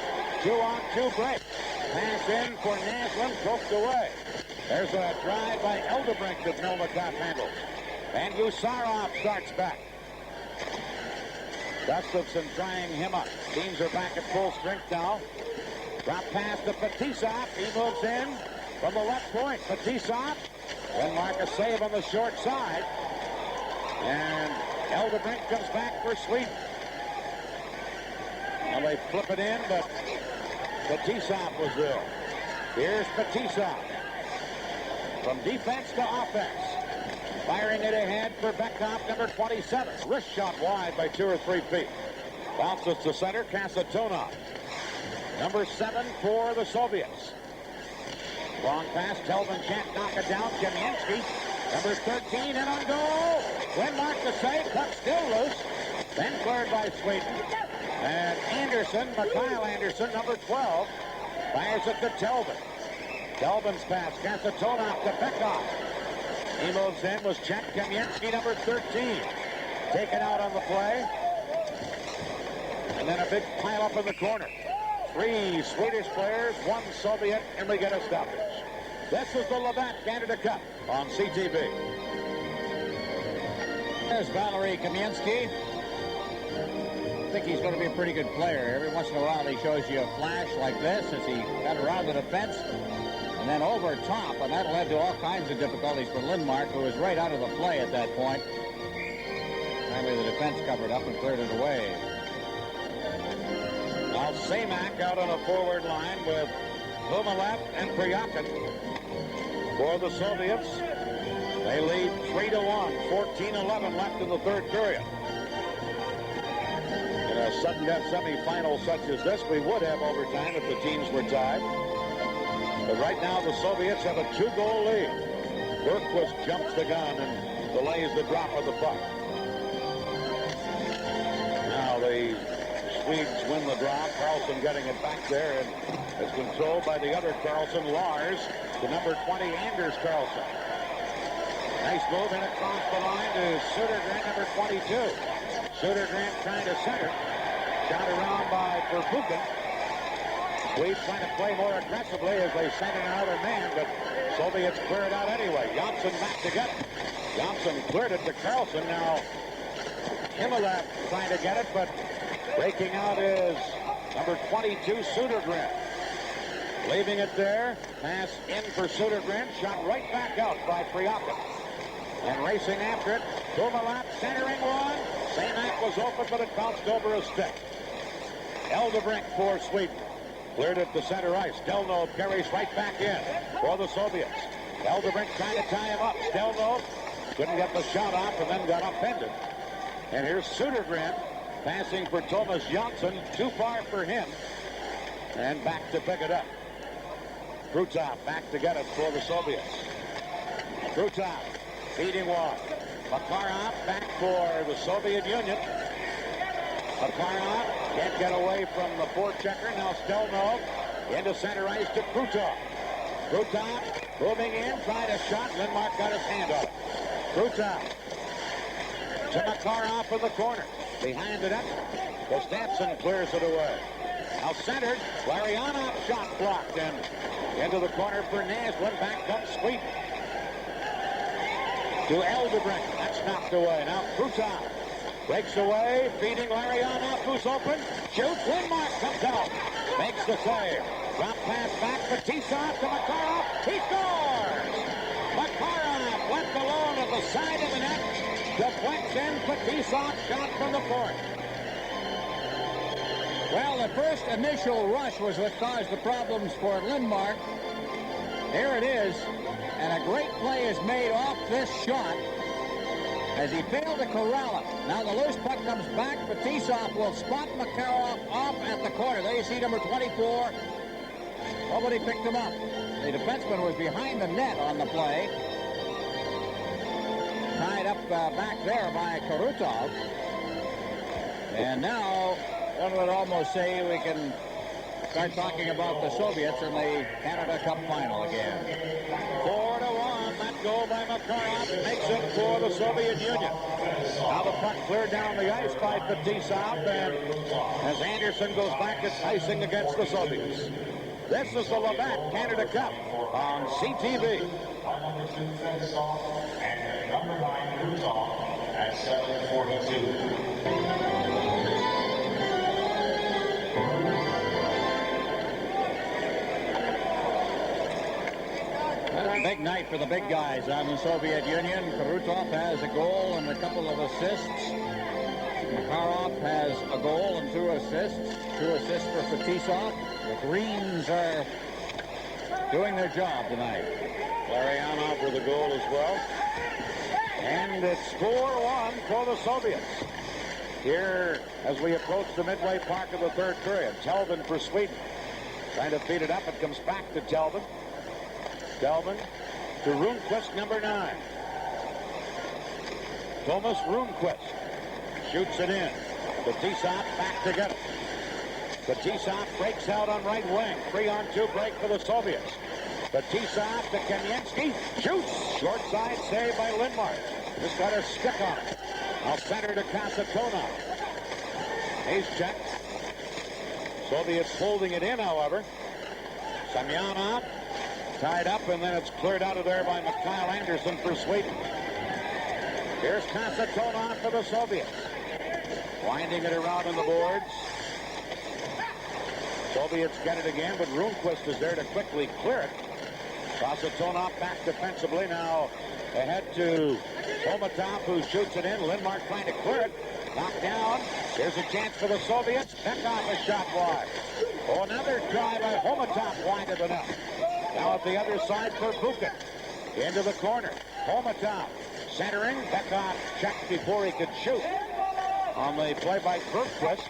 2-on-2 break. Pass in for Naslund. Poked away. There's a drive by Eldebrink that Melnikov handles. And Gusarov starts back. Gustafsson trying him up. Teams are back at full strength now. Drop pass to Fetisov. He moves in from the left point. Fetisov. Lindmark a save on the short side. And Eldebrink comes back for Sweden. Now they flip it in, but Fetisov was there. Here's Fetisov. From defense to offense. Firing it ahead for Bekov, number 27. Wrist shot wide by 2 or 3 feet. Bounces to center, Kасatонov. Number 7 for the Soviets. Long pass, Telvin can't knock it down. Kamensky, number 13, and on goal. Lindmark the save, puck still loose. Then cleared by Sweden. And Andersson, Mikael Andersson, number 12, fires it to Telvin. Telvin's pass, Kасatонov to Bekov. He moves in, was checked. Kamensky, number 13, taken out on the play. And then a big pile-up in the corner. 3 Swedish players, 1 Soviet, and we get a stoppage. This is the Labatt Canada Cup on CTV. There's Valery Kamensky. I think he's going to be a pretty good player. Every once in a while he shows you a flash like this as he got around the defense and then over top, and that led to all kinds of difficulties for Lindmark, who was right out of the play at that point. Finally, the defense covered up and cleared it away. Now Semak out on a forward line with Khmylov and Pryakin. For the Soviets, they lead 3-1, 14-11 left in the third period. In a sudden death semifinal such as this, we would have overtime if the teams were tied. But right now, the Soviets have a 2-goal lead. Bergqvist jumps the gun and delays the drop of the puck. Now the Swedes win the draw. Karlsson getting it back there, and it's controlled by the other Karlsson, Lars, the number 20, Anders Karlsson. Nice move in across the line to Södergren, number 22. Södergren trying to center. Shot around by Pervukin. Swedes trying to play more aggressively as they send in another man, but Soviets clear it out anyway. Jönsson back to get it. Jönsson cleared it to Karlsson. Now Khmylov trying to get it, but breaking out is number 22, Södergren. Leaving it there. Pass in for Södergren. Shot right back out by Pryakin. And racing after it. Khmylov centering one. Semak was open, but it bounced over a stick. Eldebrink for Sweden. Cleared it to center ice. Stelnov carries right back in for the Soviets. Eldebrink trying to tie him up. Stelnov couldn't get the shot off and then got upended. And here's Södergren passing for Thomas Johnson. Too far for him. And back to pick it up. Krutov back to get it for the Soviets. Krutov feeding one. Makarov back for the Soviet Union. Makarov can't get away from the forechecker. Now Stelnov into center ice to Krutov. Krutov moving in, tried a shot. Lindmark got his hand on it. Krutov to Makarov in the corner. Behind it up. Gustafsson clears it away. Now centered. Larionov shot blocked and into the corner for Naslund. Back comes Sweden. To Eldebrink. That's knocked away. Now Krutov breaks away. Feeding Larionov, who's open. Shoots. Lindmark comes out. Makes the save. Drop pass back. Fetisov to Makarov. He scores! Makarov left alone at the side of the net. Deflects in. Fetisov shot from the point. Well, the first initial rush was what caused the problems for Lindmark. Here it is, and a great play is made off this shot as he failed to corral it. Now the loose puck comes back. Fetisov will spot Makarov off at the corner. There you see number 24. Nobody picked him up. The defenseman was behind the net on the play. Tied up back there by Krutov. And now one would almost say we can start talking about the Soviets in the Canada Cup final again. 4-1. That goal by Makarov makes it for the Soviet Union. Now the puck cleared down the ice by Fetisov, and as Andersson goes back, it's icing against the Soviets. This is the Labatt Canada Cup on CTV. And number 9 Krutov at 7:42. Big night for the big guys on the Soviet Union. Krutov has a goal and a couple of assists. Makarov has a goal and 2 assists. 2 assists for Fetisov. The Greens are doing their job tonight. Larionov with a goal as well. And it's 4-1 for the Soviets. Here, as we approach the midway mark of the third period, Telvin for Sweden. Trying to feed it up. It comes back to Telvin. Telvin to Rundqvist, number 9. Thomas Rundqvist shoots it in. Fetisov back to get it. Fetisov breaks out on right wing. 3-on-2 break for the Soviets. Fetisov to Kamensky. Shoots. Short side save by Lindmark. Just got a stick on it. Now center to Kasatonov. He's checked. Soviets holding it in, however. Semyonov tied up, and then it's cleared out of there by Mikael Andersson for Sweden. Here's Kasatonov for the Soviets. Winding it around on the boards. Soviets get it again, but Rundqvist is there to quickly clear it. Kasatonov back defensively. Now ahead to Homutov, who shoots it in. Lindmark trying to clear it. Knocked down. Here's a chance for the Soviets. Bekov a shot wide. Oh, another try by Homutov wide of the net. Now at the other side for Bukin. Into the corner. Homutov centering. Bekov checked before he could shoot. On the play by Bergquist.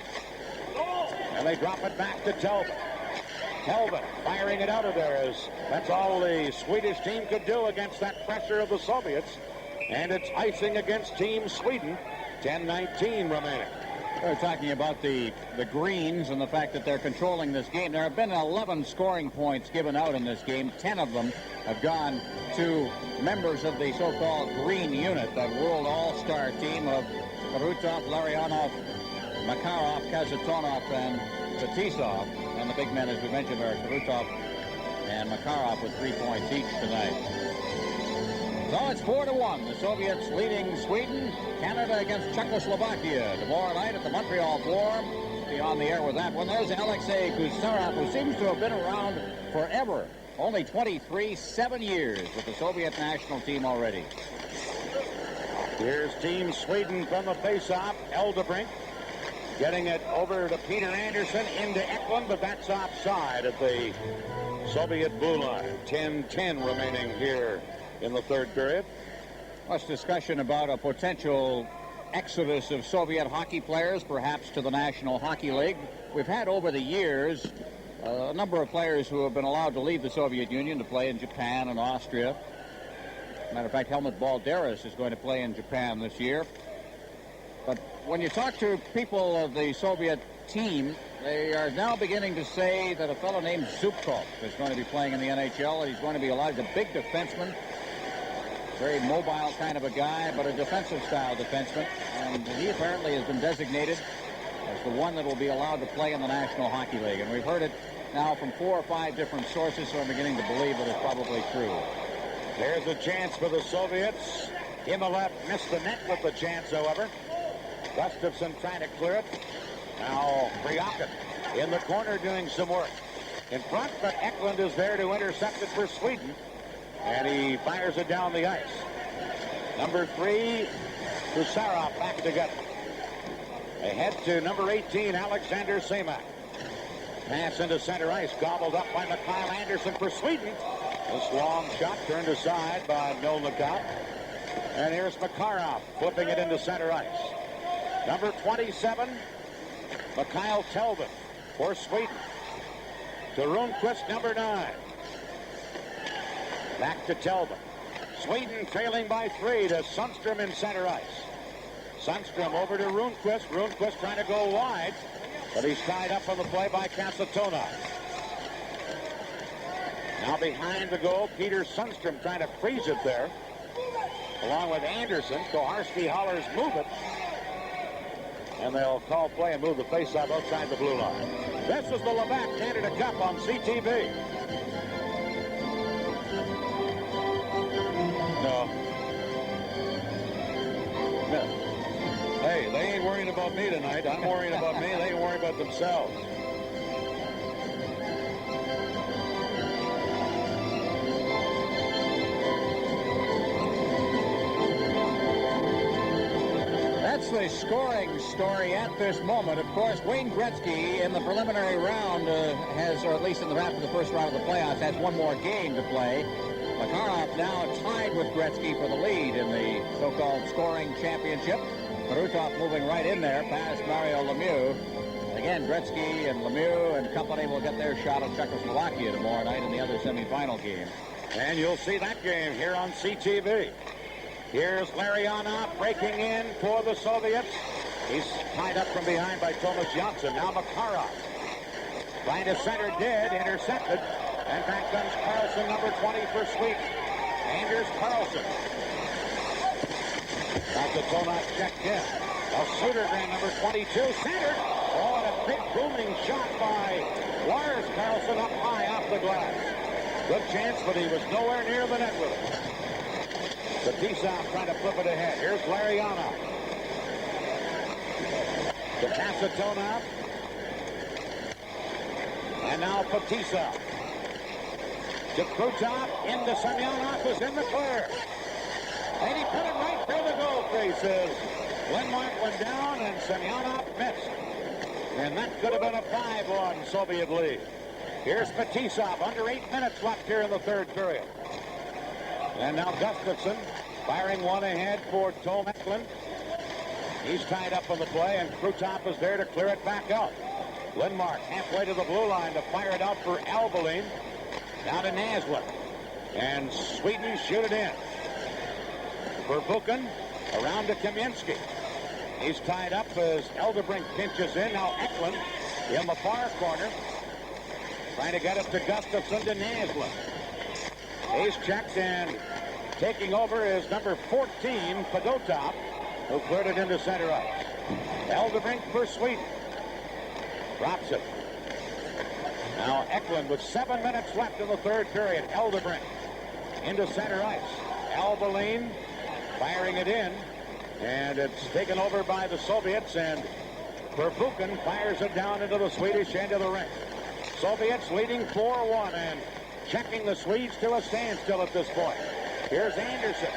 And they drop it back to Telvin. Telvin firing it out of there. As that's all the Swedish team could do against that pressure of the Soviets. And it's icing against Team Sweden. 10:19 remaining. We're talking about the Greens and the fact that they're controlling this game. There have been 11 scoring points given out in this game. 10 of them have gone to members of the so-called Green Unit, that World All-Star team of Krutov, Larionov, Makarov, Kasatonov, and Fetisov. And the big men, as we mentioned, are Krutov and Makarov with 3 points each tonight. So it's 4-1. The Soviets leading Sweden. Canada against Czechoslovakia tomorrow night at the Montreal Forum. Be on the air with that one. There's Alexei Gusarov, who seems to have been around forever. Only 23, 7 years with the Soviet national team already. Here's Team Sweden from the faceoff. Eldebrink getting it over to Peter Andersson into Eklund, but that's offside at the Soviet blue line. 10:10 remaining here in the third period. Much discussion about a potential exodus of Soviet hockey players, perhaps to the National Hockey League. We've had over the years a number of players who have been allowed to leave the Soviet Union to play in Japan and Austria. Matter of fact, Helmut Balderas is going to play in Japan this year. But when you talk to people of the Soviet team, they are now beginning to say that a fellow named Zubkov is going to be playing in the NHL, and he's going to be allowed. He's a big defenseman, very mobile kind of a guy, but a defensive-style defenseman. And he apparently has been designated as the one that will be allowed to play in the National Hockey League. And we've heard it now from 4 or 5 different sources, so I'm beginning to believe that it's probably true. There's a chance for the Soviets. Himalev missed the net with the chance, however. Gustafsson trying to clear it. Now Pryakin in the corner doing some work. In front, but Eklund is there to intercept it for Sweden. And he fires it down the ice. Number 3, Gusarov back to get it. Ahead to number 18, Alexander Semak. Pass into center ice, gobbled up by М.Андерсson for Sweden. This long shot turned aside by Milnikov. And here's Makarov flipping it into center ice. Number 27, Mikhail Telvin for Sweden. To Rundqvist, number 9. Back to Telvin. Sweden trailing by 3 to Sundstrom in center ice. Sundstrom over to Rundqvist. Rundqvist trying to go wide, but he's tied up on the play by Kasatonov. Now behind the goal, Peter Sundstrom trying to freeze it there. Along with Andersson, Koharski hollers, move it. And they'll call play and move the faceoff outside the blue line. This is the Labatt Canada Cup on CTV. No. Hey, they ain't worrying about me tonight. I'm worrying about me. They ain't worrying about themselves. That's the scoring story at this moment. Of course, Wayne Gretzky in the preliminary round has, or at least in the after the first round of the playoffs, has one more game to play. Makarov now tied with Gretzky for the lead in the so-called scoring championship. Krutov moving right in there past Mario Lemieux. Again, Gretzky and Lemieux and company will get their shot at Czechoslovakia tomorrow night in the other semifinal game. And you'll see that game here on CTV. Here's Larionov breaking in for the Soviets. He's tied up from behind by Thomas Janssen. Now Makarov trying to center dead, intercepted. And back comes Karlsson, number 20 for Sweden. Anders Karlsson. Kasatonov checked in. Now Sudergren, number 22, centered. Oh, and a big booming shot by Lars Karlsson up high off the glass. Good chance, but he was nowhere near the net with it. Fetisov trying to flip it ahead. Here's Larionov. To Kasatonov. And now Fetisov. To Krutov. Into Semyonov, who's in the clear. And he put it right through the goal creases. Lindmark went down and Semyonov missed. And that could have been a 5-1 Soviet lead. Here's Fetisov. Under 8 minutes left here in the third period. And now Gustafsson firing one ahead for Tom Eklund. He's tied up on the play, and Krutov is there to clear it back out. Lindmark halfway to the blue line to fire it out for Albeline. Now to Naslund. And Sweden shoot it in. For Buchan, around to Kamensky. He's tied up as Eldebrink pinches in. Now Eklund in the far corner. Trying to get it to Gustafsson to Naslund. He's checked, and taking over is number 14, Fedotov, who cleared it into center ice. Eldebrink for Sweden. Drops it. Now Eklund with 7 minutes left in the third period. Eldebrink into center ice. Albeline firing it in, and it's taken over by the Soviets, and Buchan fires it down into the Swedish end of the rink. Soviets leading 4-1, and checking the Swedes to a standstill at this point. Here's Andersson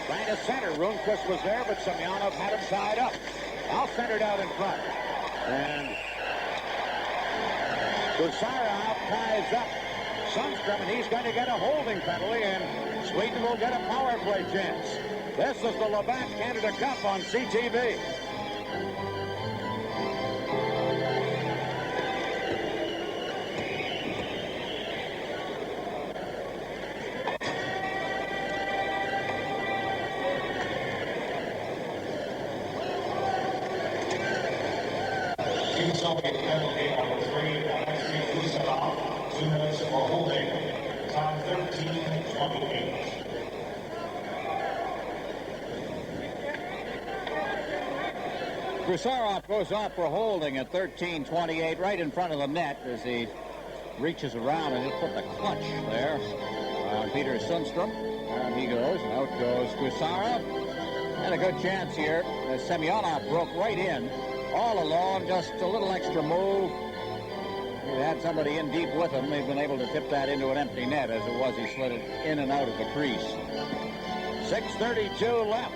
trying to center. Rundqvist was there, but Semyonov had him tied up. Now centered out in front. And Gusarov ties up Sundstrom, and he's going to get a holding penalty, and Sweden will get a power play chance. This is the Labatt Canada Cup on CTV. Soviet penalty number 3, Gusarov, 2 minutes for holding. Time 13:28. Gusarov goes off for holding at 13:28, right in front of the net as he reaches around and just put the clutch there on Pet.Suндстрем. And he goes, and out goes Gusarov. And a good chance here as Semyonov broke right in. All alone, just a little extra move. He had somebody in deep with him. They've been able to tip that into an empty net. As it was, he slid it in and out of the crease. 6:32 left.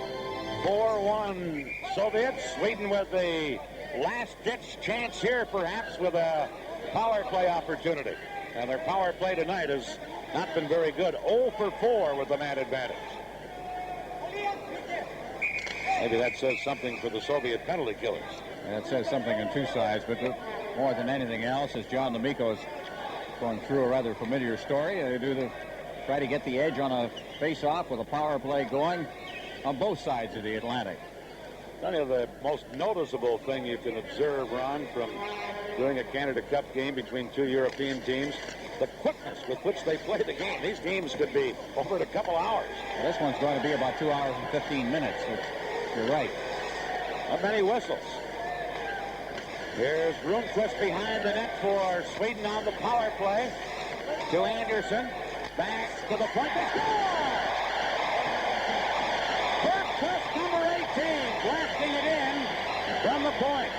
4-1 Soviets. Sweden with the last-ditch chance here, perhaps, with a power play opportunity. And their power play tonight has not been very good. 0 for 4 with the man advantage. Maybe that says something for the Soviet penalty killers. That says something on two sides, but more than anything else, as John Д.Амико is going through a rather familiar story, they try to get the edge on a face-off with a power play going on both sides of the Atlantic. None of the most noticeable thing you can observe, Ron, from doing a Canada Cup game between two European teams, the quickness with which they play the game. These games could be over in a couple hours. Well, this one's going to be about 2 hours and 15 minutes. You're right. Not many whistles. Here's Rundqvist behind the net for Sweden on the power play. To Andersson. Back to the point. They score! Rundqvist, number 18, blasting it in from the point.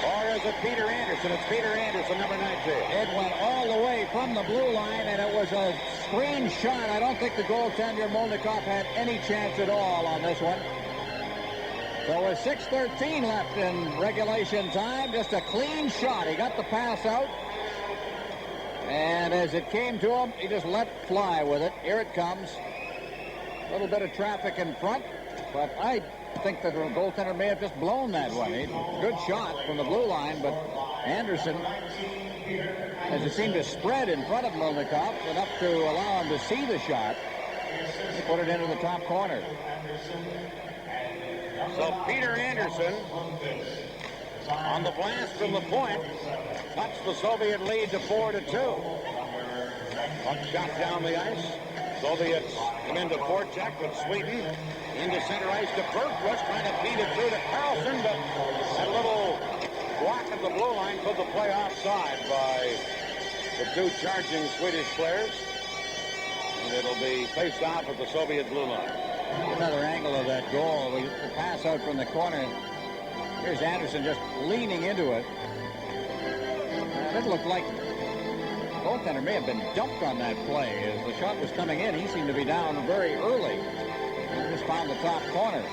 Or is it Peter Andersson? It's Peter Andersson, number 19. It went all the way from the blue line, and it was a screen shot. I don't think the goaltender, Molnikov, had any chance at all on this one. So with 6:13 left in regulation time, just a clean shot. He got the pass out. And as it came to him, he just let fly with it. Here it comes. A little bit of traffic in front, but I think that the goaltender may have just blown that one. Good shot from the blue line, but Andersson, as it seemed to spread in front of Molnikov, enough to allow him to see the shot, he put it into the top corner. So Peter Andersson, on the blast from the point, cuts the Soviet lead to 4-2. One shot down the ice. Soviets come into forecheck with Sweden. Into center ice to Bergquist, trying to feed it through to Karlsson, but that little block at the blue line put the play offside by the two charging Swedish players. And it'll be faced off at the Soviet blue line. Another angle of that goal. The pass out from the corner. Here's Andersson just leaning into it. It looked like the goaltender may have been dumped on that play. As the shot was coming in, he seemed to be down very early. He just found the top corner.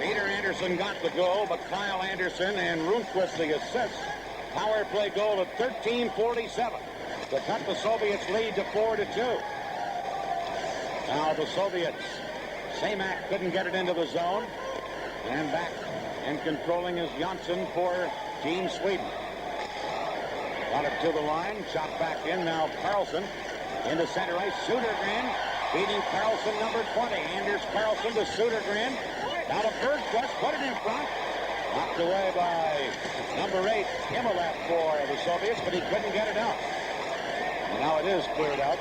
Peter Andersson got the goal, but Kyle Andersson and Rundqvist the assist. Power play goal at 13:47 to cut the Soviets' lead to 4-2. Now the Soviets, Semak couldn't get it into the zone. And back and controlling is Jönsson for Team Sweden. Got it to the line, shot back in. Now Karlsson into center ice. Södergren beating Karlsson, number 20. Anders Karlsson to Södergren. Now to Bergquist, put it in front. Knocked away by number 8, Himmelef for the Soviets, but he couldn't get it out. And now it is cleared out.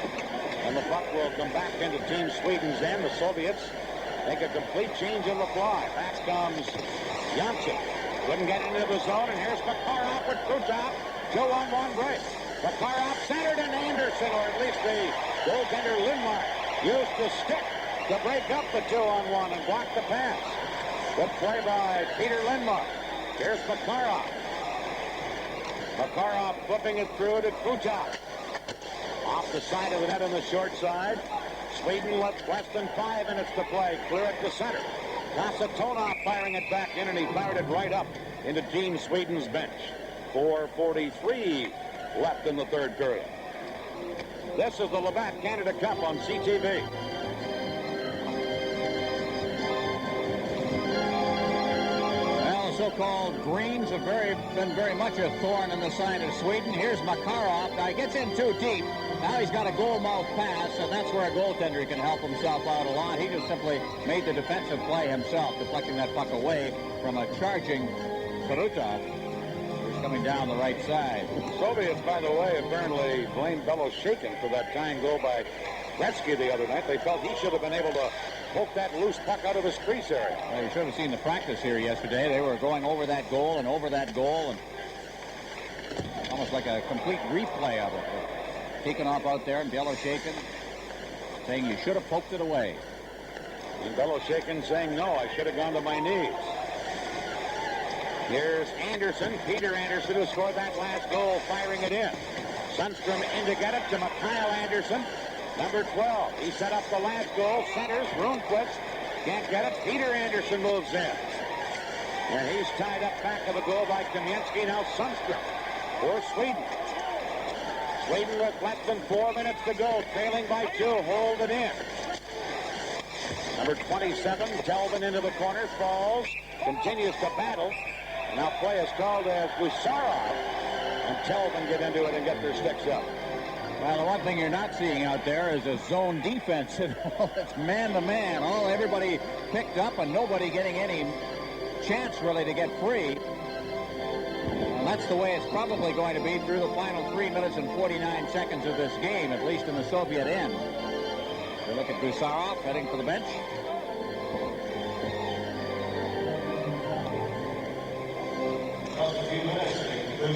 And the puck will come back into Team Sweden's end. The Soviets make a complete change on the fly. Back comes Jönsson. Couldn't get into the zone, and here's Makarov with Krutov. 2-on-1 break. Makarov centered, and Andersson, or at least the goaltender Lindmark, used the stick to break up the 2-on-1 and block the pass. Good play by Peter Lindmark. Here's Makarov. Makarov flipping it through to Krutov. Off the side of the net on the short side. Sweden with less than 5 minutes to play. Clear it to center. Kасatонov firing it back in, and he fired it right up into Team Sweden's bench. 4:43 left in the third period. This is the Labatt Canada Cup on CTV. so-called greens have been very much a thorn in the side of Sweden. Here's Makarov. Now he gets in too deep. Now he's got a goal mouth pass, and that's where a goaltender can help himself out a lot. He just simply made the defensive play himself, deflecting that puck away from a charging Krutov, who's coming down the right side. Soviets, by the way, apparently blamed Beloshakin for that tying goal by Gretzky the other night. They felt he should have been able to poke that loose puck out of his crease area. Well, you should have seen the practice here yesterday. They were going over that goal and over that goal, and almost like a complete replay of it. Tikhonov out there and Beloshakin saying you should have poked it away. And Beloshakin saying, no, I should have gone to my knees. Here's Andersson. Peter Andersson, who scored that last goal, firing it in. Sundstrom in to get it to Mikhail Andersson. Number 12. He set up the last goal. Centers. Rundqvist can't get it. Peter Andersson moves in. And he's tied up back of the goal by Kamensky. Now Sundstrom for Sweden. Sweden with less than 4 minutes to go. Trailing by 2. Hold it in. Number 27. Telvin into the corner. Falls. Continues to battle. And now play is called as Gusarov. And Telvin get into it and get their sticks up. Well, the one thing you're not seeing out there is a zone defense at all. It's man-to-man. Oh, everybody picked up and nobody getting any chance really to get free. And that's the way it's probably going to be through the final 3 minutes and 49 seconds of this game, at least in the Soviet end. We look at Gusarov heading for the bench.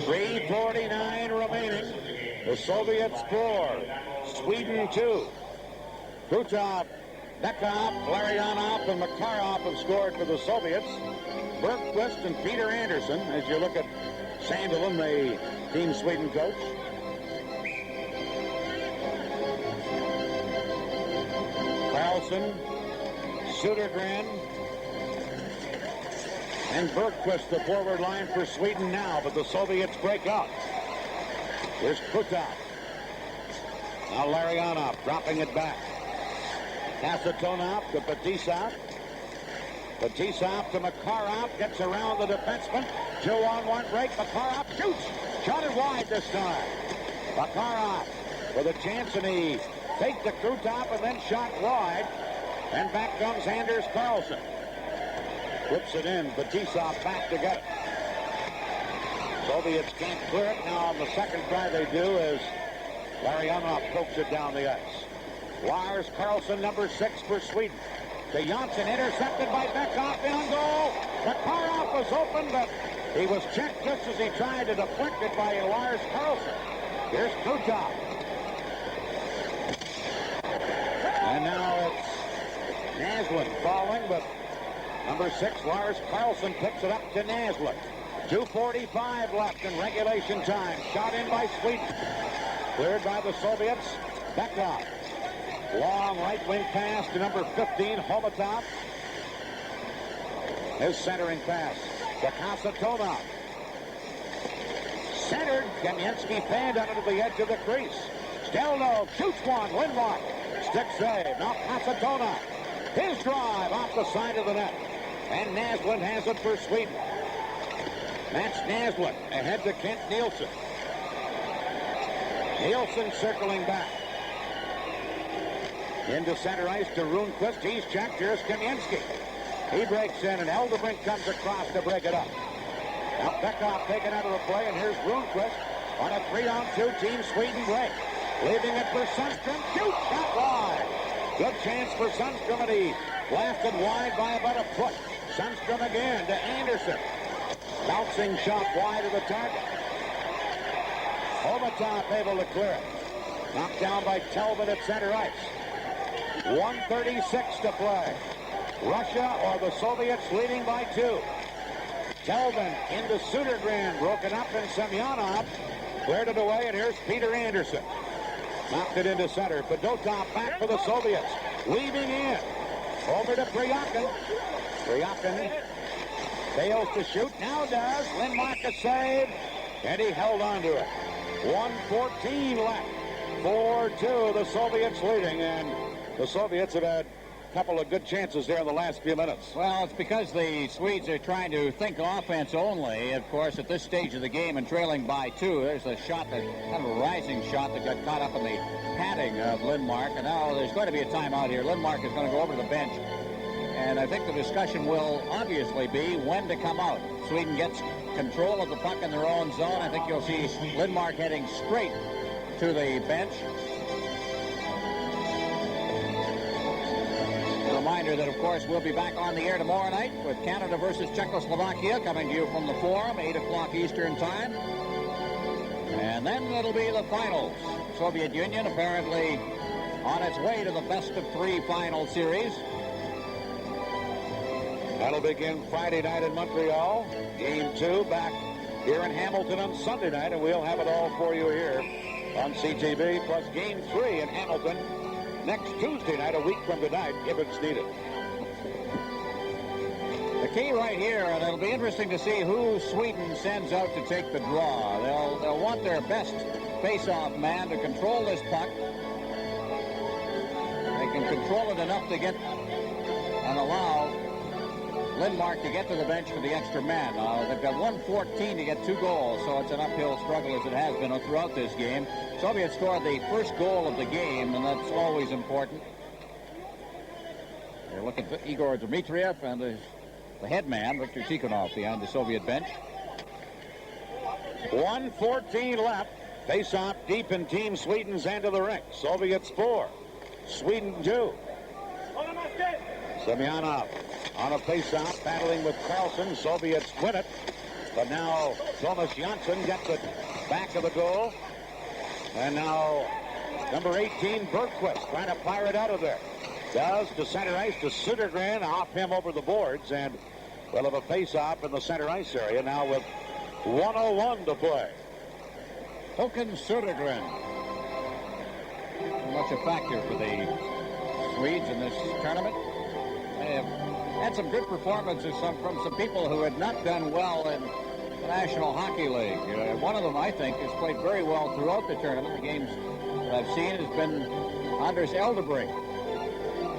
.349 remaining. The Soviets score. Sweden 2. Krutov, Bekov, Larionov, and Makarov have scored for the Soviets. Bergqvist and Peter Andersson, as you look at Sandelin, the Team Sweden coach. Carlson, Södergren, and Bergqvist, the forward line for Sweden now, but the Soviets break up. Here's Krutov. Now Larionov dropping it back. Kasitonov to Fetisov. Fetisov to Makarov. Gets around the defenseman. 2-on-1 break. Makarov shoots. Shot it wide this time. Makarov with a chance, and he faked the Krutov and then shot wide. And back comes Anders Carlson. Flips it in. Fetisov back to get it. Soviets can't clear it. Now on the second try they do as Larionov pokes it down the ice. Lars Carlson, number 6 for Sweden. To Jönsson, intercepted by Bekov, in goal. Makarov was open, but he was checked just as he tried to deflect it by Lars Carlson. Here's Krutov. And now it's Naslund falling, but number 6, Lars Carlson, picks it up to Naslund. 2:45 left in regulation time. Shot in by Sweden. Cleared by the Soviets. Bekov. Long right wing pass to number 15, Homutov. His centering pass to Kasitonov. Centered. Kamensky fanned under the edge of the crease. Stelnov shoots one. Lindmark. Stick save. Now Kasitonov. His drive off the side of the net. And Naslund has it for Sweden. That's Naslund ahead to K.Nilsson. Nilsson circling back. Into center ice to Rundqvist. He's checked. Here's Kamensky. He breaks in, and Eldebrink comes across to break it up. Now Bekov taken out of the play, and here's Rundqvist on a 3-on-2 Team Sweden break. Leaving it for Sundstrom. Shoot! Shot wide. Good chance for Sundstrom, and he blasted wide by about a foot. Sundstrom again to Andersson. Bouncing shot wide of the target. Homutov able to clear it. Knocked down by Telvin at center ice. 1:36 to play. Russia or the Soviets leading by 2. Telvin into Södergren. Broken up in Semyonov. Cleared it away, and here's Peter Andersson. Knocked it into center. Fedotov back for the Soviets. Weaving in. Over to Pryakin. Pryakin fails to shoot. Now does. Lindmark a save. And he held on to it. 1:14 left. 4-2. The Soviets leading. And the Soviets have had couple of good chances there in the last few minutes. Well, it's because the Swedes are trying to think offense only. Of course, at this stage of the game and trailing by 2, there's a shot, that kind of a rising shot that got caught up in the padding of Lindmark. And now there's going to be a timeout here. Lindmark is going to go over to the bench. And I think the discussion will obviously be when to come out. Sweden gets control of the puck in their own zone. I think you'll see Lindmark heading straight to the bench. A reminder that, of course, we'll be back on the air tomorrow night with Canada versus Czechoslovakia, coming to you from the Forum, 8 o'clock Eastern Time. And then it'll be the finals. Soviet Union apparently on its way to the best-of-3 final series. That'll begin Friday night in Montreal. Game 2 back here in Hamilton on Sunday night, and we'll have it all for you here on CTV, plus Game 3 in Hamilton next Tuesday night, a week from tonight, if it's needed. The key right here, and it'll be interesting to see who Sweden sends out to take the draw. They'll want their best face-off man to control this puck. They can control it enough to get and allow Lindmark to get to the bench for the extra man. They've got 1:14 to get 2 goals, so it's an uphill struggle as it has been throughout this game. Soviets scored the first goal of the game, and that's always important. They look at Igor Dmitriev and the head man, Viktor Tikhonov, behind the Soviet bench. 1:14 left. Face-off deep in Team Sweden's end of the rink. Soviets 4, Sweden 2. Semyonov on a face-off, battling with Karlsson. Soviets win it. But now Thomas Jansson gets it back of the goal. And now number 18, Bergquist, trying to fire it out of there. Does to center ice to Södergren, off him over the boards. And we'll have a face-off in the center ice area now with 1:01 to play. Håkan Södergren. Much a factor for the Swedes in this tournament. They have had some good performances from some people who had not done well in the National Hockey League. One of them, I think, has played very well throughout the tournament. The games that I've seen has been Anders Eldebrink,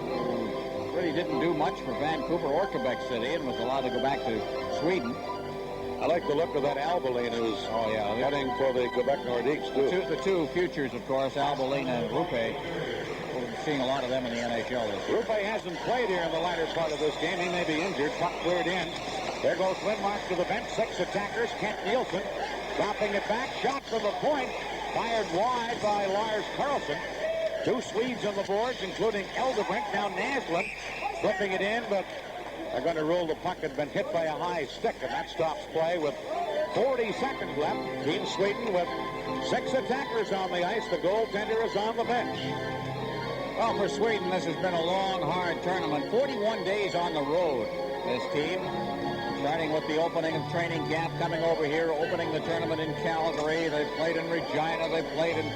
who really didn't do much for Vancouver or Quebec City and was allowed to go back to Sweden. I like the look of that Albalene, who's heading for the Quebec Nordiques, too. The two futures, of course, Albalene and Rupe. We're seeing a lot of them in the NHL. Rupe hasn't played here in the latter part of this game. He may be injured. Puck cleared in. There goes Lindmark to the bench. 6 attackers. K.Nilsson dropping it back. Shot from the point. Fired wide by L.Kарлsson. 2 Swedes on the boards, including Eldebrink. Now Naslund flipping it in, but they're going to rule the puck had been hit by a high stick, and that stops play with 40 seconds left. Team Sweden with 6 attackers on the ice. The goaltender is on the bench. Well, for Sweden, this has been a long, hard tournament. 41 days on the road, this team. Starting with the opening of training camp, coming over here, opening the tournament in Calgary. They've played in Regina. They've played in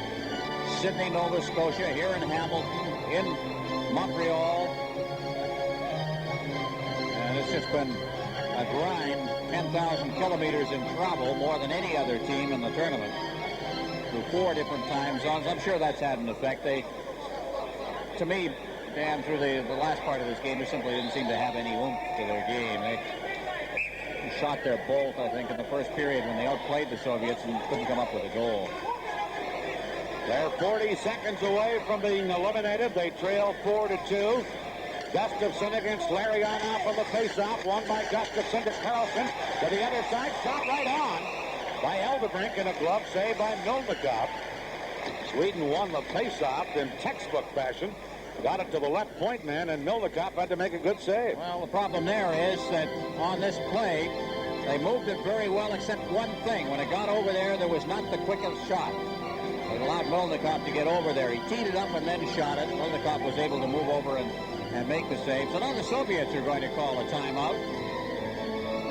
Sydney, Nova Scotia, here in Hamilton, in Montreal. And it's just been a grind, 10,000 kilometers in travel, more than any other team in the tournament, through 4 different time zones. I'm sure that's had an effect. To me, Dan, through the last part of this game, they simply didn't seem to have any oomph to their game. They shot their bolt, I think, in the first period when they outplayed the Soviets and couldn't come up with a goal. They're 40 seconds away from being eliminated. They trail 4-2. Gustafsson against Larionov on the face-off. Won by Gustafsson to Karlsson. To the other side. Shot right on by Eldebrink, and a glove save by Milnikov. Sweden won the face-off in textbook fashion. Got it to the left point man, and Milnikov had to make a good save. Well, the problem there is that on this play, they moved it very well, except one thing. When it got over there was not the quickest shot. It allowed Milnikov to get over there. He teed it up and then shot it. Milnikov was able to move over and make the save. So now the Soviets are going to call a timeout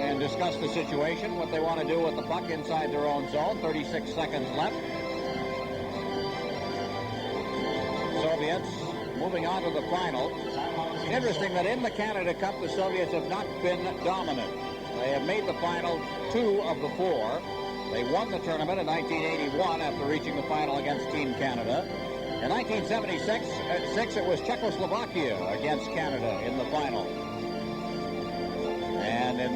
and discuss the situation, what they want to do with the puck inside their own zone. 36 seconds left. Soviets moving on to the final. Interesting that in the Canada Cup, the Soviets have not been dominant. They have made the final 2 of the 4. They won the tournament in 1981 after reaching the final against Team Canada. In 1976, at 6, it was Czechoslovakia against Canada in the final. And in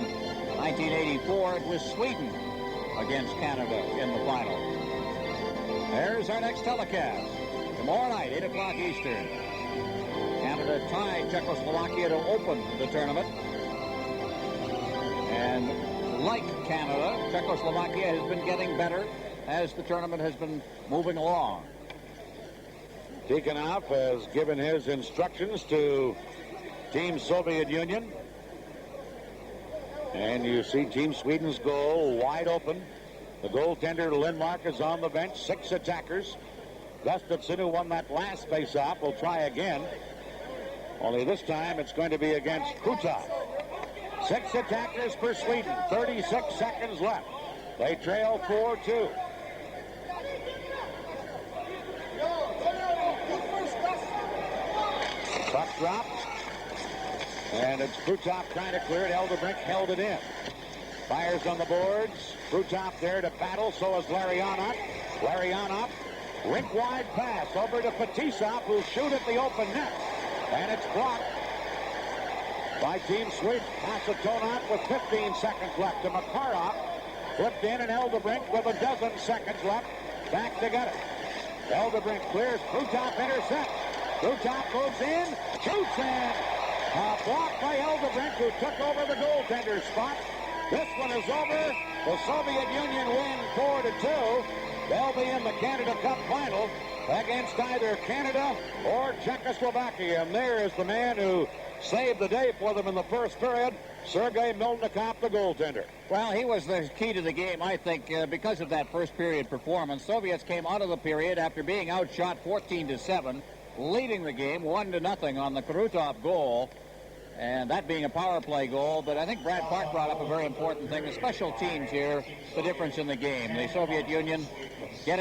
1984, it was Sweden against Canada in the final. There's our next telecast. Tomorrow night, 8 o'clock Eastern. Canada tied Czechoslovakia to open the tournament. And like Canada, Czechoslovakia has been getting better as the tournament has been moving along. Tikhonov has given his instructions to Team Soviet Union. And you see Team Sweden's goal wide open. The goaltender Lindmark is on the bench. 6 attackers. Gustafsson, who won that last face-off, will try again. Only this time it's going to be against Krutov. 6 attackers for Sweden. 36 seconds left. They trail 4-2. Puck dropped. And it's Krutov trying to clear it. Eldebrink held it in. Fires on the boards. Krutov there to battle. So is Larionov. Larionov. Rink-wide pass over to Fetisov, who'll shoot at the open net. And it's blocked by Team Sweden. Kасатонов with 15 seconds left to Makarov. Flipped in, and Eldebrink with a dozen seconds left. Back to get it. Eldebrink clears. Krutov intercepts. Krutov moves in. Shoots in. Blocked by Eldebrink, who took over the goaltender's spot. This one is over. The Soviet Union win 4-2. They'll be in the Canada Cup final against either Canada or Czechoslovakia. And there is the man who saved the day for them in the first period, Sergei Melnikov, the goaltender. Well, he was the key to the game, I think, because of that first period performance. Soviets came out of the period after being outshot 14-7, leading the game 1-0 on the Krutov goal, and that being a power play goal. But I think Brad Park brought up a very important thing. The special teams here, the difference in the game. The Soviet Union getting